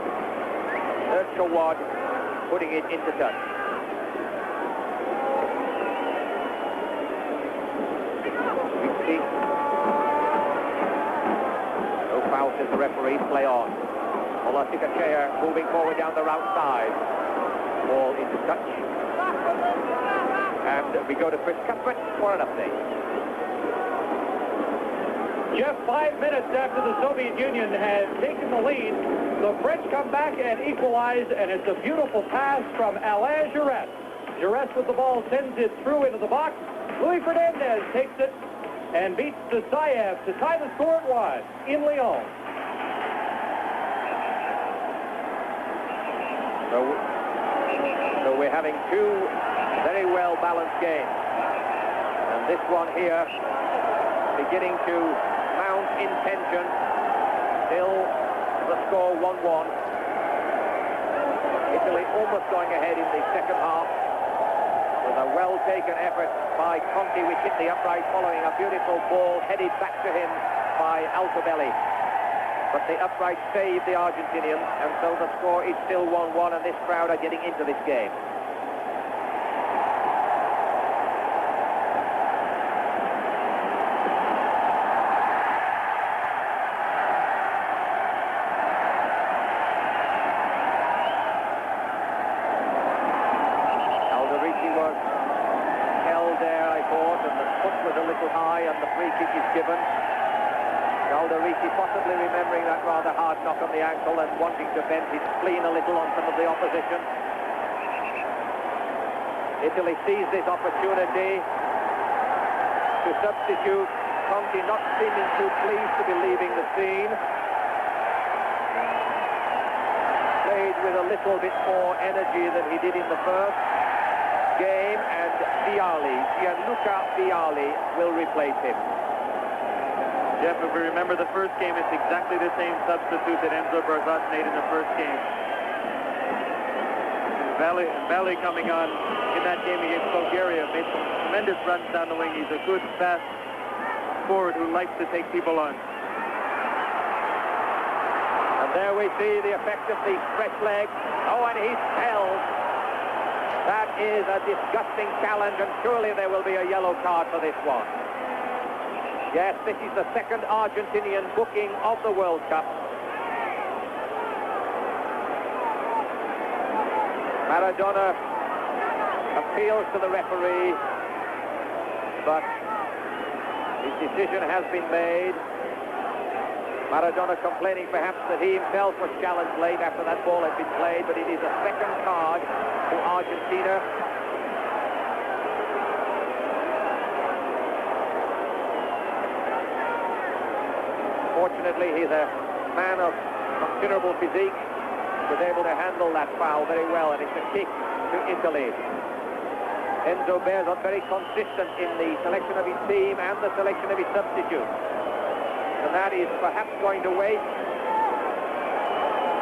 Erchawad putting it into touch. No foul, says the referee. Play on. Ola Ticochia moving forward down the right side. Ball into touch. And we go to Chris Cuthbert for an update. Just 5 minutes after the Soviet Union had taken the lead, the French come back and equalize, and it's a beautiful pass from Alain Giresse. Jerez with the ball sends it through into the box. Luis Fernandez takes it and beats Zayev to tie the score at 1 in Lyon. So we're having two very well-balanced games. And this one here beginning to mount in tension. Still the score 1-1. Italy almost going ahead in the second half with a well-taken effort by Conti, which hit the upright following a beautiful ball headed back to him by Altobelli. But the upright saved the Argentinians, and so the score is still 1-1, and this crowd are getting into this game. Given. Galdarisi possibly remembering that rather hard knock on the ankle and wanting to vent his spleen a little on some of the opposition. Italy sees this opportunity to substitute. Conti not seeming too pleased to be leaving the scene. Played with a little bit more energy than he did in the first game, and Gianluca Vialli will replace him. Jeff, if we remember the first game, it's exactly the same substitute that Enzo Barzat made in the first game. Valle coming on in that game against Bulgaria made some tremendous runs down the wing. He's a good, fast forward who likes to take people on. And there we see the effect of the stretch leg. Oh, and he's held. That is a disgusting challenge, and surely there will be a yellow card for this one. Yes, this is the second Argentinian booking of the World Cup. Maradona appeals to the referee, but his decision has been made. Maradona complaining perhaps that he himself was challenged late after that ball had been played, but it is a second card to Argentina. Fortunately, he's a man of considerable physique. Was able to handle that foul very well, and it's a kick to Italy. Enzo Bearzot very consistent in the selection of his team and the selection of his substitutes. And that is perhaps going to wait.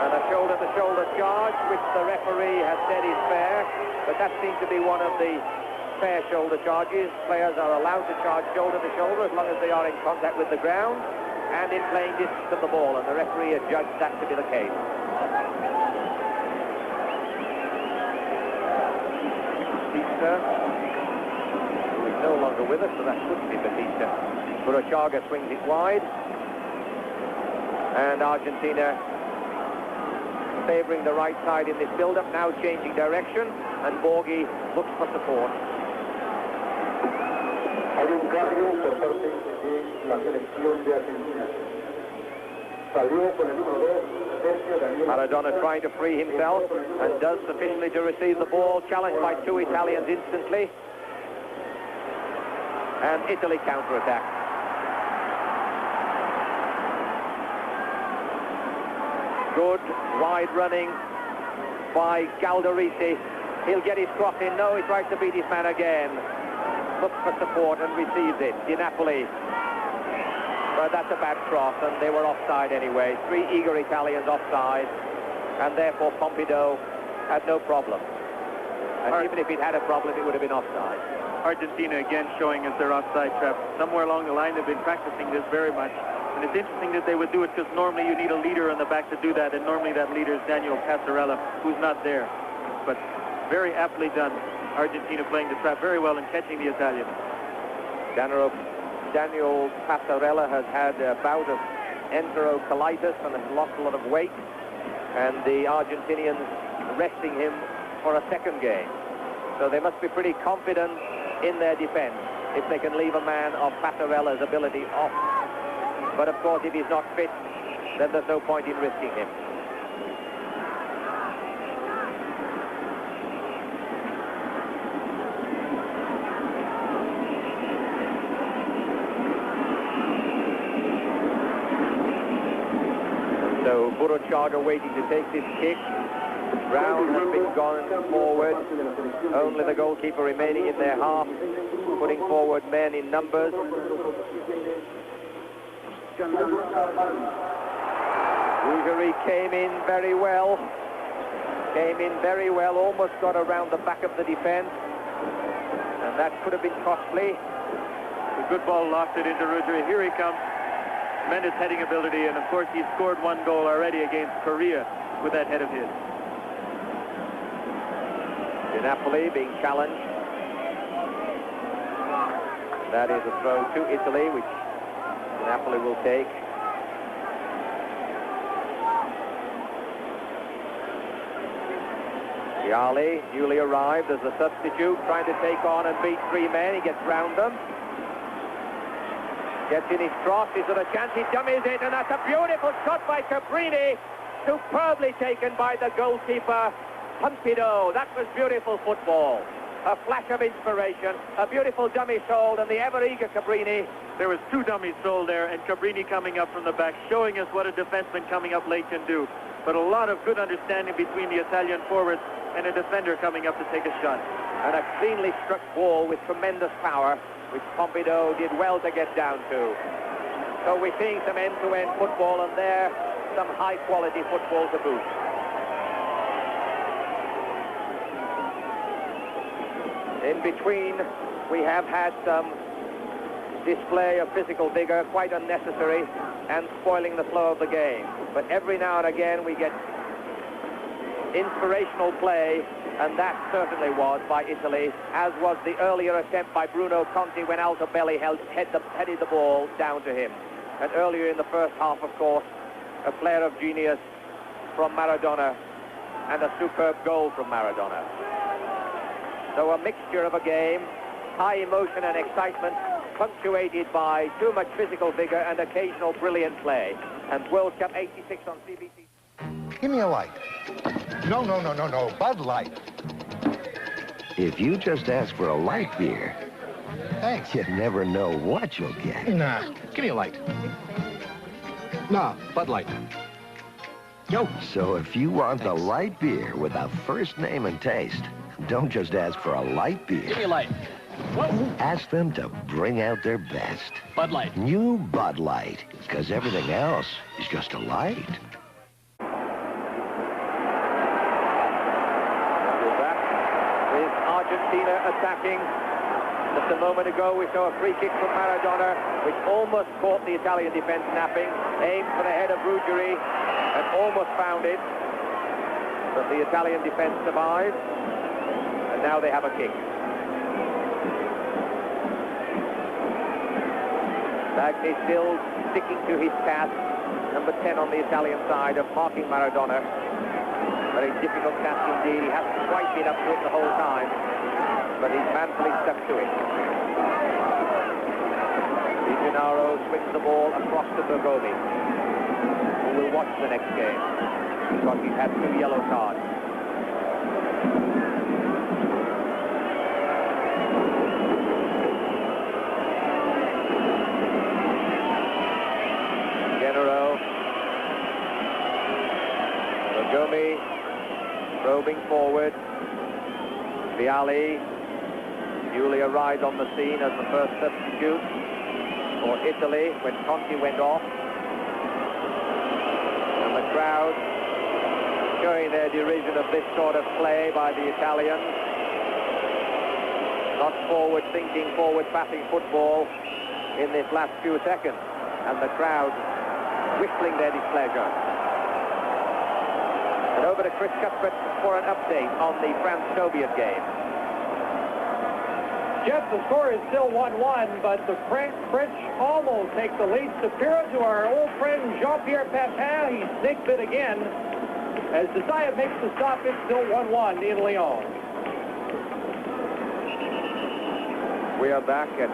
And a shoulder-to-shoulder charge, which the referee has said is fair, but that seems to be one of the fair shoulder charges. Players are allowed to charge shoulder-to-shoulder as long as they are in contact with the ground and in playing distance of the ball, and the referee has judged that to be the case. Batista, who is no longer with us, so that couldn't be Batista. Burruchaga swings it wide, and Argentina favouring the right side in this build-up, now changing direction, and Borghi looks for support. Hay un cambio por parte de la selección de Argentina. Salió con el número 2, Sergio Daniel. Maradona trying to free himself and does sufficiently to receive the ball, challenged by two Italians instantly. And Italy counter-attack. Good wide running by Galdarisi. He'll get his cross in. No, he tries to beat his man again. Looks for support and receives it. Di Napoli. But that's a bad cross, and they were offside anyway. Three eager Italians offside, and therefore Pompidou had no problem. And even if he'd had a problem, it would have been offside. Argentina again showing us their offside trap. Somewhere along the line, they've been practicing this very much. And it's interesting that they would do it because normally you need a leader on the back to do that, and normally that leader is Daniel Passarella, who's not there. But very aptly done. Argentina playing the trap very well and catching the Italian. Daniel Passarella has had a bout of enterocolitis and has lost a lot of weight, and the Argentinians resting him for a second game. So they must be pretty confident in their defense if they can leave a man of Passarella's ability off. But of course, if he's not fit, then there's no point in risking him. So Buruchaga waiting to take this kick. Brown has been gone forward. Only the goalkeeper remaining in their half, putting forward men in numbers. Rougerie came in very well. Almost got around the back of the defense. And that could have been costly. A good ball lofted into Rougerie. Here he comes. Tremendous heading ability, and of course he's scored one goal already against Korea with that head of his. Di Napoli being challenged. That is a throw to Italy, which Di Napoli will take. Vialli, newly arrived as a substitute, trying to take on and beat three men. He gets round them. Gets in his cross, he's got a chance, he dummies it, and that's a beautiful shot by Cabrini. Superbly taken by the goalkeeper, Pompidou. That was beautiful football. A flash of inspiration, a beautiful dummy sold, and the ever-eager Cabrini. There was two dummies sold there, and Cabrini coming up from the back, showing us what a defenseman coming up late can do. But a lot of good understanding between the Italian forwards and a defender coming up to take a shot. And a cleanly struck ball with tremendous power, which Pompidou did well to get down to. So we're seeing some end-to-end football, and there, some high-quality football to boot. In between, we have had some display of physical vigor, quite unnecessary, and spoiling the flow of the game. But every now and again, we get inspirational play, and that certainly was by Italy, as was the earlier attempt by Bruno Conti when Altobelli headed the ball down to him. And earlier in the first half, of course, a flare of genius from Maradona and a superb goal from Maradona. So a mixture of a game, high emotion and excitement, punctuated by too much physical vigor and occasional brilliant play. And World Cup 86 on CBC. Give me a light. No, Bud Light. If you just ask for a light beer, Thanks. you never know what you'll get. Nah, give me a light. Nah, Bud Light. Yo. So if you want the light beer with a first name and taste, don't just ask for a light beer. Give me a light. Whoa. Ask them to bring out their best. Bud Light. New Bud Light, because everything else is just a light. We're back with Argentina attacking. Just a moment ago, we saw a free kick from Maradona, which almost caught the Italian defense napping. Aimed for the head of Rougerie and almost found it. But the Italian defense survived. And now they have a kick. Bagni still sticking to his task, number 10 on the Italian side, of marking Maradona. Very difficult task indeed. He hasn't quite been up to it the whole time, but he's manfully stuck to it. Di Gennaro swings the ball across to Bergomi, who will watch the next game, because he's had 2 yellow cards. Bergomi probing forward. Vialli, newly arrived on the scene as the first substitute for Italy when Conti went off. And the crowd showing their derision of this sort of play by the Italians. Not forward-thinking, forward-passing football in this last few seconds. And the crowd whistling their displeasure. And over to Chris Cuthbert for an update on the France-Soviet game. Jeff, the score is still 1-1, but the French almost take the lead. Superior to our old friend Jean-Pierre Papin. He sneaks it again. As Desaya makes the stop, it's still 1-1 in Lyon. We are back at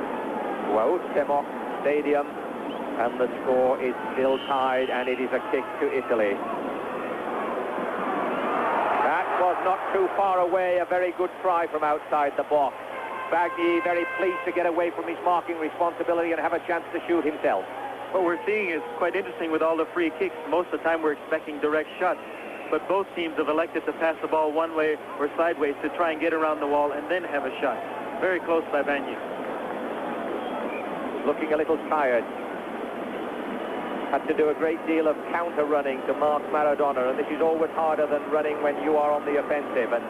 Cuauhtemoc Stadium, and the score is still tied, and it is a kick to Italy. That was not too far away, a very good try from outside the box. Bagni very pleased to get away from his marking responsibility and have a chance to shoot himself. What we're seeing is quite interesting with all the free kicks. Most of the time we're expecting direct shots, but both teams have elected to pass the ball one way or sideways to try and get around the wall and then have a shot. Very close by Banyu. Looking a little tired. Had to do a great deal of counter-running to mark Maradona, and this is always harder than running when you are on the offensive. And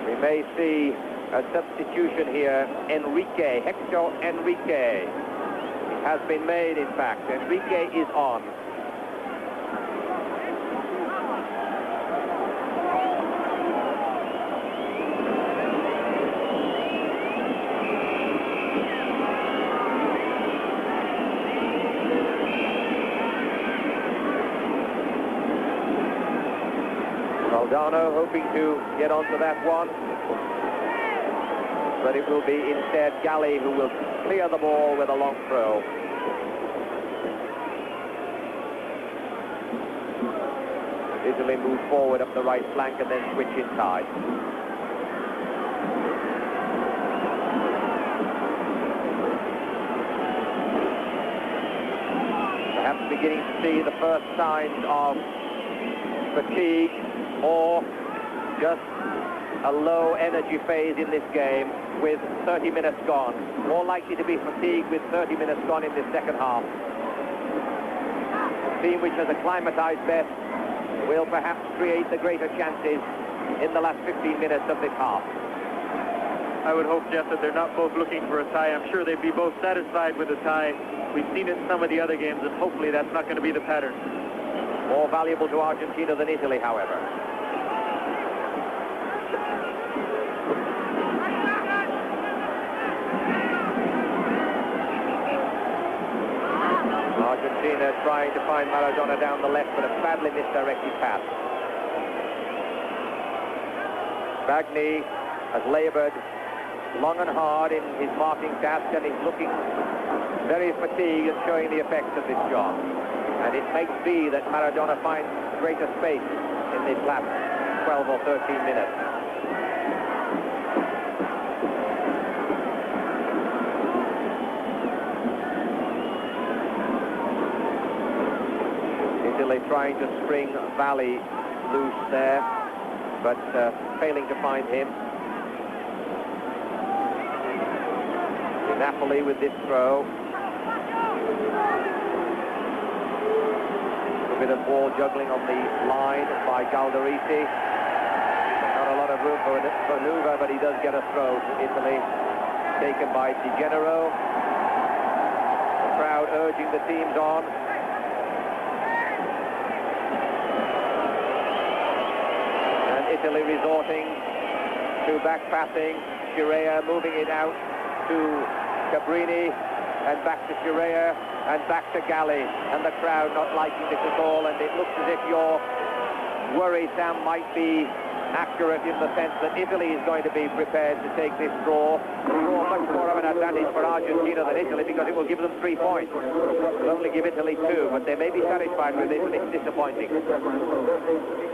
we may see a substitution here. Hector Enrique. It has been made, in fact. Enrique is on. Valdano hoping to get onto that one, but it will be instead Galli who will clear the ball with a long throw. Italy move forward up the right flank and then switch inside. Perhaps beginning to see the first signs of fatigue, or just a low energy phase in this game with 30 minutes gone. More likely to be fatigued with 30 minutes gone in this second half. The team which has acclimatized best will perhaps create the greater chances in the last 15 minutes of this half. I would hope, Jeff, that they're not both looking for a tie. I'm sure they'd be both satisfied with a tie. We've seen it in some of the other games, and hopefully that's not going to be the pattern. More valuable to Argentina than Italy, however. Argentina trying to find Maradona down the left, but a badly misdirected pass. Bagni has labored long and hard in his marking task, and he's looking very fatigued and showing the effects of this job. And it may be that Maradona finds greater space in this last 12 or 13 minutes. Italy trying to spring Valli loose there, but failing to find him. Napoli with this throw. A bit of ball juggling on the line by Galdarisi. Not a lot of room for maneuver, but he does get a throw to Italy, taken by Di Gennaro. The crowd urging the teams on. And Italy resorting to back passing. Scirea moving it out to Cabrini, and back to Scirea, and back to Galli, and the crowd not liking this at all, and it looks as if your worry, Sam, might be accurate in the sense that Italy is going to be prepared to take this draw much more of an advantage for Argentina than Italy, because it will give them 3 points. It will only give Italy 2, but they may be satisfied with this, and it's disappointing.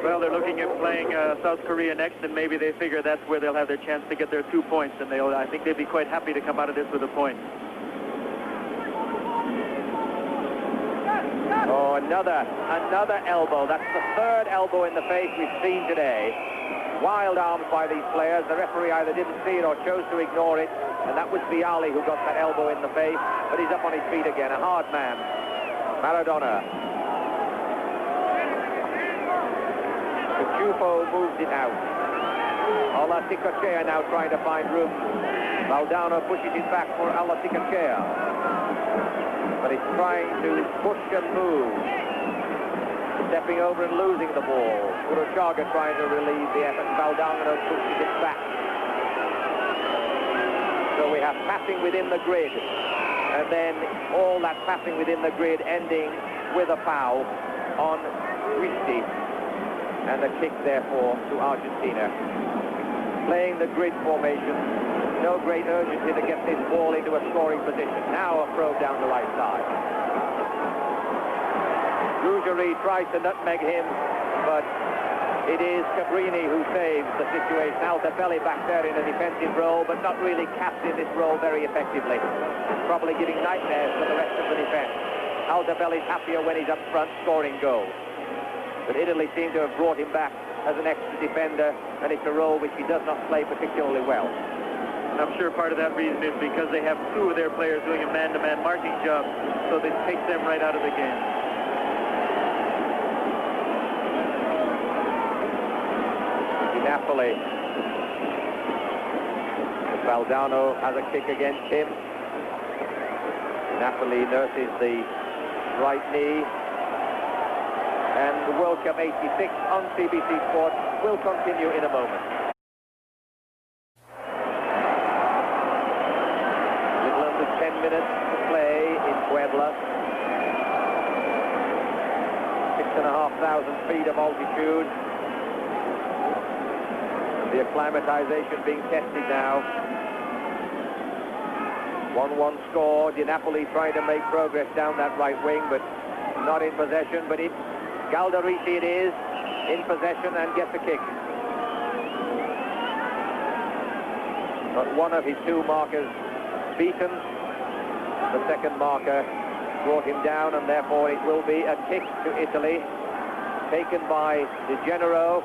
Well, they're looking at playing South Korea next, and maybe they figure that's where they'll have their chance to get their 2 points, and I think they'd be quite happy to come out of this with a point. Oh, another elbow. That's the third elbow in the face we've seen today. Wild arms by these players. The referee either didn't see it or chose to ignore it, and that was Vialli who got that elbow in the face, but he's up on his feet again. A hard man. Maradona. Cucufo moves it out. Olaticachea now trying to find room. Valdano pushes it back for Olaticachea, but he's trying to push and move. Stepping over and losing the ball. Uruchaga trying to relieve the effort. Valdano pushes it back. So we have passing within the grid, and then all that passing within the grid ending with a foul on Cristi, and a kick therefore to Argentina. Playing the grid formation, no great urgency to get this ball into a scoring position. Now a probe down the right side. Rougerie tries to nutmeg him, but It is Cabrini who saves the situation. Altobelli back there in a defensive role, but not really capped in this role very effectively. Probably giving nightmares to the rest of the defense. Altobelli's happier when he's up front scoring goals. But Italy seem to have brought him back as an extra defender, and it's a role which he does not play particularly well. And I'm sure part of that reason is because they have two of their players doing a man-to-man marking job, so they take them right out of the game. Napoli. Valdano has a kick against him. Napoli nurses the right knee. And the World Cup 86 on CBC Sports will continue in a moment. A little under 10 minutes to play in Puebla. 6,500 feet of altitude. The acclimatization being tested now. 1-1 score. Di Napoli trying to make progress down that right wing, but not in possession. But it's Galdarisi it is, in possession and gets a kick. But one of his two markers beaten. The second marker brought him down, and therefore it will be a kick to Italy, taken by De Genero.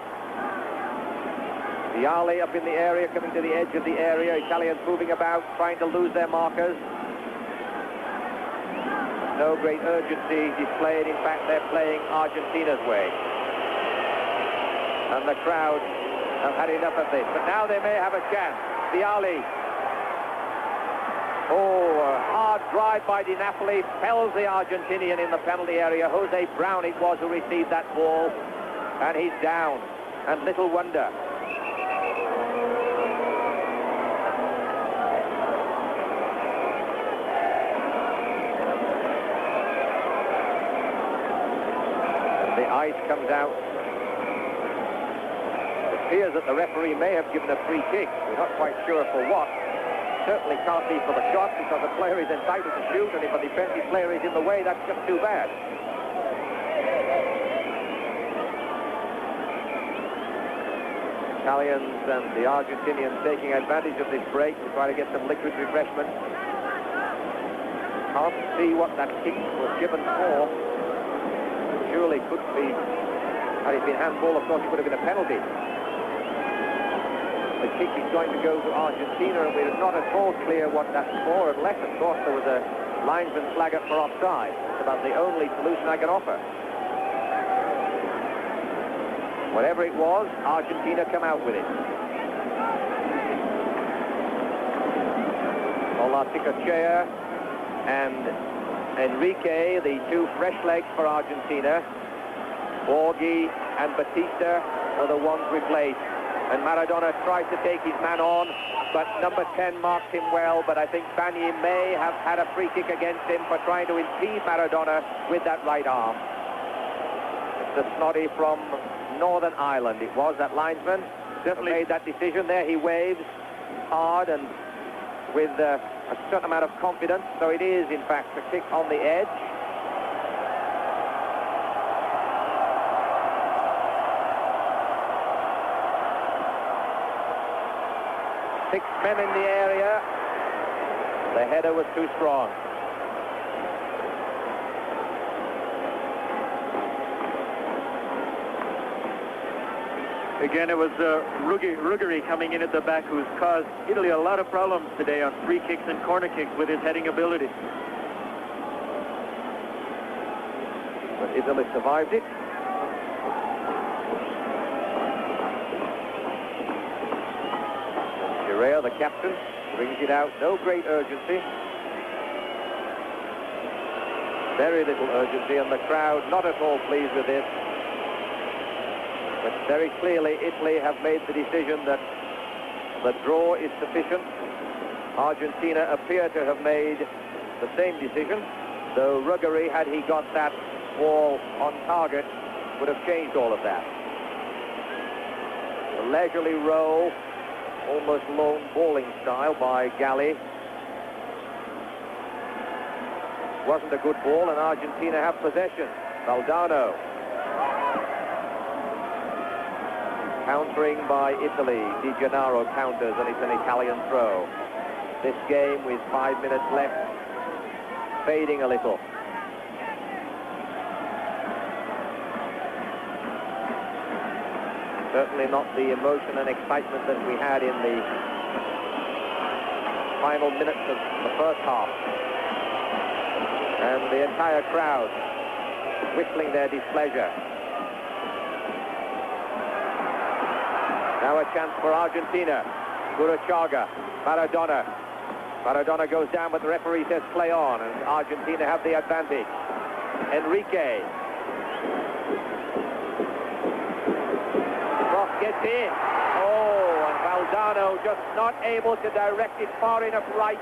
Vialli up in the area, coming to the edge of the area. Italians moving about, trying to lose their markers. No great urgency displayed. In fact, they're playing Argentina's way. And the crowd have had enough of this. But now they may have a chance. Vialli. Oh, a hard drive by Di Napoli fells the Argentinian in the penalty area. Jose Brown it was who received that ball. And he's down. And little wonder. Ice comes out. It appears that the referee may have given a free kick. We're not quite sure for what. Certainly can't be for the shot, because the player is entitled to shoot, and if a defensive player is in the way, that's just too bad. Italians and the Argentinians taking advantage of this break to try to get some liquid refreshment. Can't see what that kick was given for. Surely could be, had it been handball, of course it would have been a penalty. The kick is going to go to Argentina, and we're not at all clear what that's for, unless, of course, there was a linesman flag up for offside. It's about the only solution I can offer. Whatever it was, Argentina come out with it. Olaticachea and Enrique, the two fresh legs for Argentina. Borghi and Batista are the ones replaced. And Maradona tries to take his man on, but number 10 marks him well. But I think Bagni may have had a free kick against him for trying to impede Maradona with that right arm. It's the snotty from Northern Ireland. It was that linesman definitely made that decision there. He waves hard and with a certain amount of confidence. So it is, in fact, a kick on the edge. Six men in the area. The header was too strong. Again, it was Ruggeri coming in at the back, who's caused Italy a lot of problems today on free kicks and corner kicks with his heading ability. But Italy survived it. Girea, the captain, brings it out. No great urgency. Very little urgency, and the crowd not at all pleased with this. But very clearly, Italy have made the decision that the draw is sufficient. Argentina appear to have made the same decision, though Ruggeri, had he got that ball on target, would have changed all of that. A leisurely roll, almost lone balling style by Galli. Wasn't a good ball, and Argentina have possession. Valdano. Countering by Italy. Di Gennaro counters, and it's an Italian throw. This game, with 5 minutes left, fading a little. Certainly not the emotion and excitement that we had in the final minutes of the first half. And the entire crowd whistling their displeasure. Now a chance for Argentina. Burruchaga, Maradona. Maradona goes down, but the referee says play on, and Argentina have the advantage. Enrique. Cross gets in. Oh, and Valdano just not able to direct it far enough right.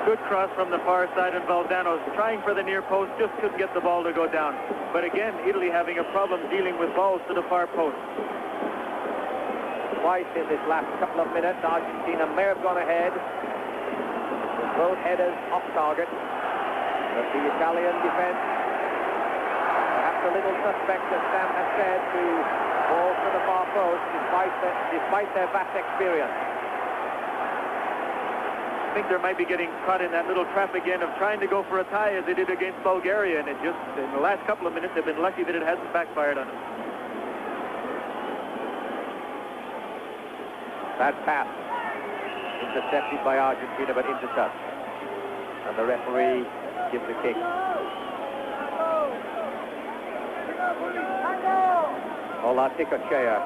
Good cross from the far side, and Valdano's trying for the near post, just couldn't get the ball to go down. But again, Italy having a problem dealing with balls to the far post. Twice in this last couple of minutes, Argentina may have gone ahead with both headers off target. But the Italian defense, perhaps a little suspect, as Sam has said, to balls to the far post, despite their vast experience. I think they might be getting caught in that little trap again of trying to go for a tie as they did against Bulgaria, and it just, in the last couple of minutes, they've been lucky that it hasn't backfired on them. That pass intercepted by Argentina, but intercept. And the referee gives a kick. Olatikachea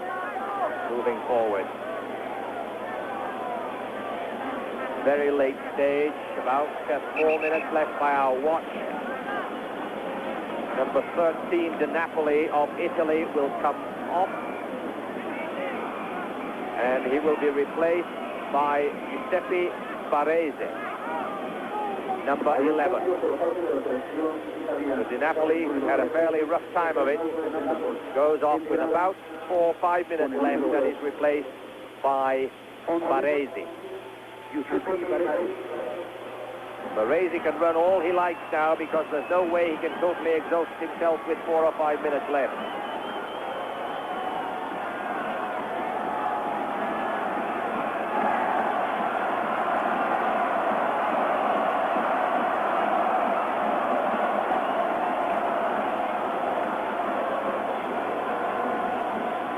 moving forward. Very late stage, about 4 minutes left by our watch. Number 13, De Napoli of Italy, will come off. And he will be replaced by Giuseppe Baresi, number 11. So Di Napoli, who's had a fairly rough time of it, goes off with about 4 or 5 minutes left and is replaced by Baresi. Baresi can run all he likes now because there's no way he can totally exhaust himself with 4 or 5 minutes left.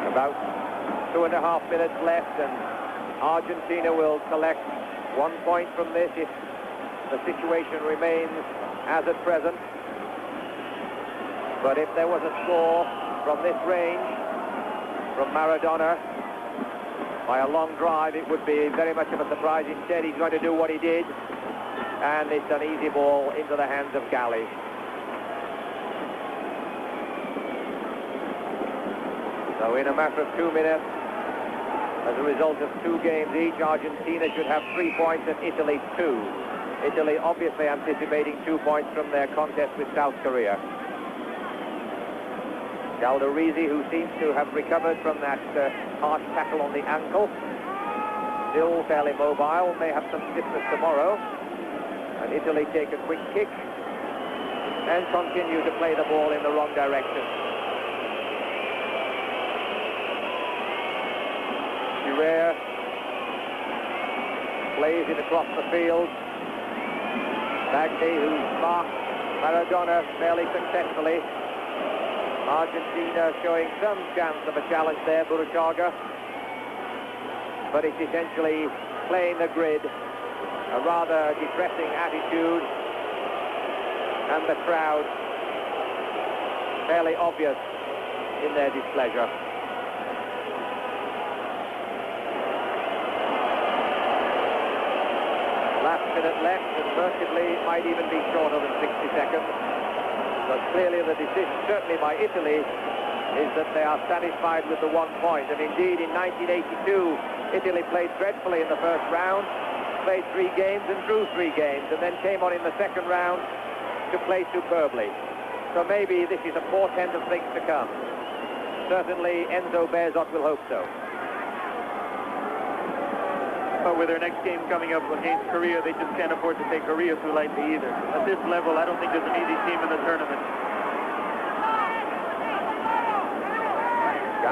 About 2.5 minutes left, and Argentina will collect 1 point from this if the situation remains as at present. But if there was a score from this range, from Maradona, by a long drive, it would be very much of a surprise. Instead, he's going to do what he did, and it's an easy ball into the hands of Galli. So in a matter of 2 minutes, as a result of 2 games each, Argentina should have 3 points and Italy 2. Italy obviously anticipating 2 points from their contest with South Korea. Calderisi, who seems to have recovered from that harsh tackle on the ankle, still fairly mobile, may have some stiffness tomorrow. And Italy take a quick kick and continue to play the ball in the wrong direction. Rare plays it across the field. Bagni, who's marked Maradona fairly successfully. Argentina showing some chance of a challenge there, Burruchaga. But it's essentially playing the grid, a rather depressing attitude, and the crowd fairly obvious in their displeasure. Last minute left, and mercifully it might even be shorter than 60 seconds. But clearly the decision, certainly by Italy, is that they are satisfied with the 1 point. And indeed, in 1982, Italy played dreadfully in the first round, played 3 games and drew 3 games, and then came on in the second round to play superbly. So maybe this is a portent of things to come. Certainly Enzo Bearzot will hope so. But with their next game coming up against Korea, they just can't afford to take Korea too lightly either. At this level, I don't think there's an easy team in the tournament.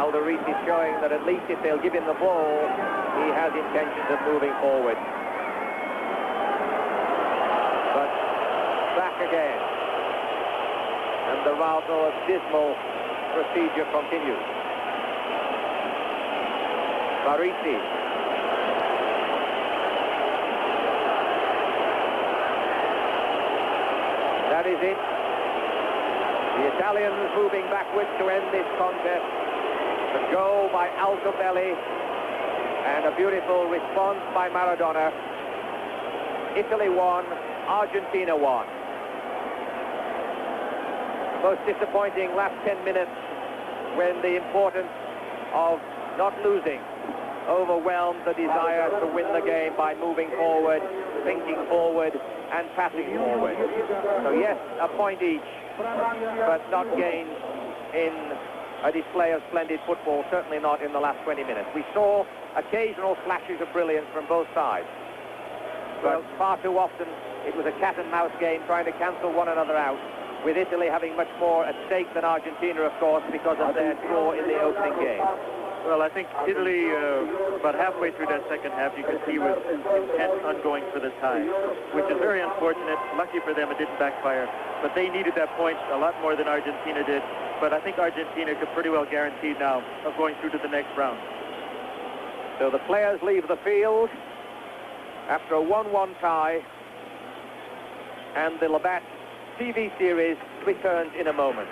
Alderete is showing that at least if they'll give him the ball, he has intentions of moving forward. But back again. And the rather dismal procedure continues. Barisi. That is it. The Italians moving backwards to end this contest. A goal by Altobelli and a beautiful response by Maradona. Italy won, Argentina won. Most disappointing last 10 minutes when the importance of not losing overwhelmed the desire to win the game by moving forward, thinking forward, and passing forward. So yes, a point each, but not gained in a display of splendid football, certainly not in the last 20 minutes. We saw occasional flashes of brilliance from both sides, but far too often it was a cat and mouse game trying to cancel one another out, with Italy having much more at stake than Argentina, of course, because of their draw in the opening game. Well, I think Italy, about halfway through that second half, you could see was intent on going for the tie, which is very unfortunate. Lucky for them, it didn't backfire. But they needed that point a lot more than Argentina did. But I think Argentina could pretty well guarantee now of going through to the next round. So the players leave the field after a 1-1 tie, and the Labatt TV series returns in a moment.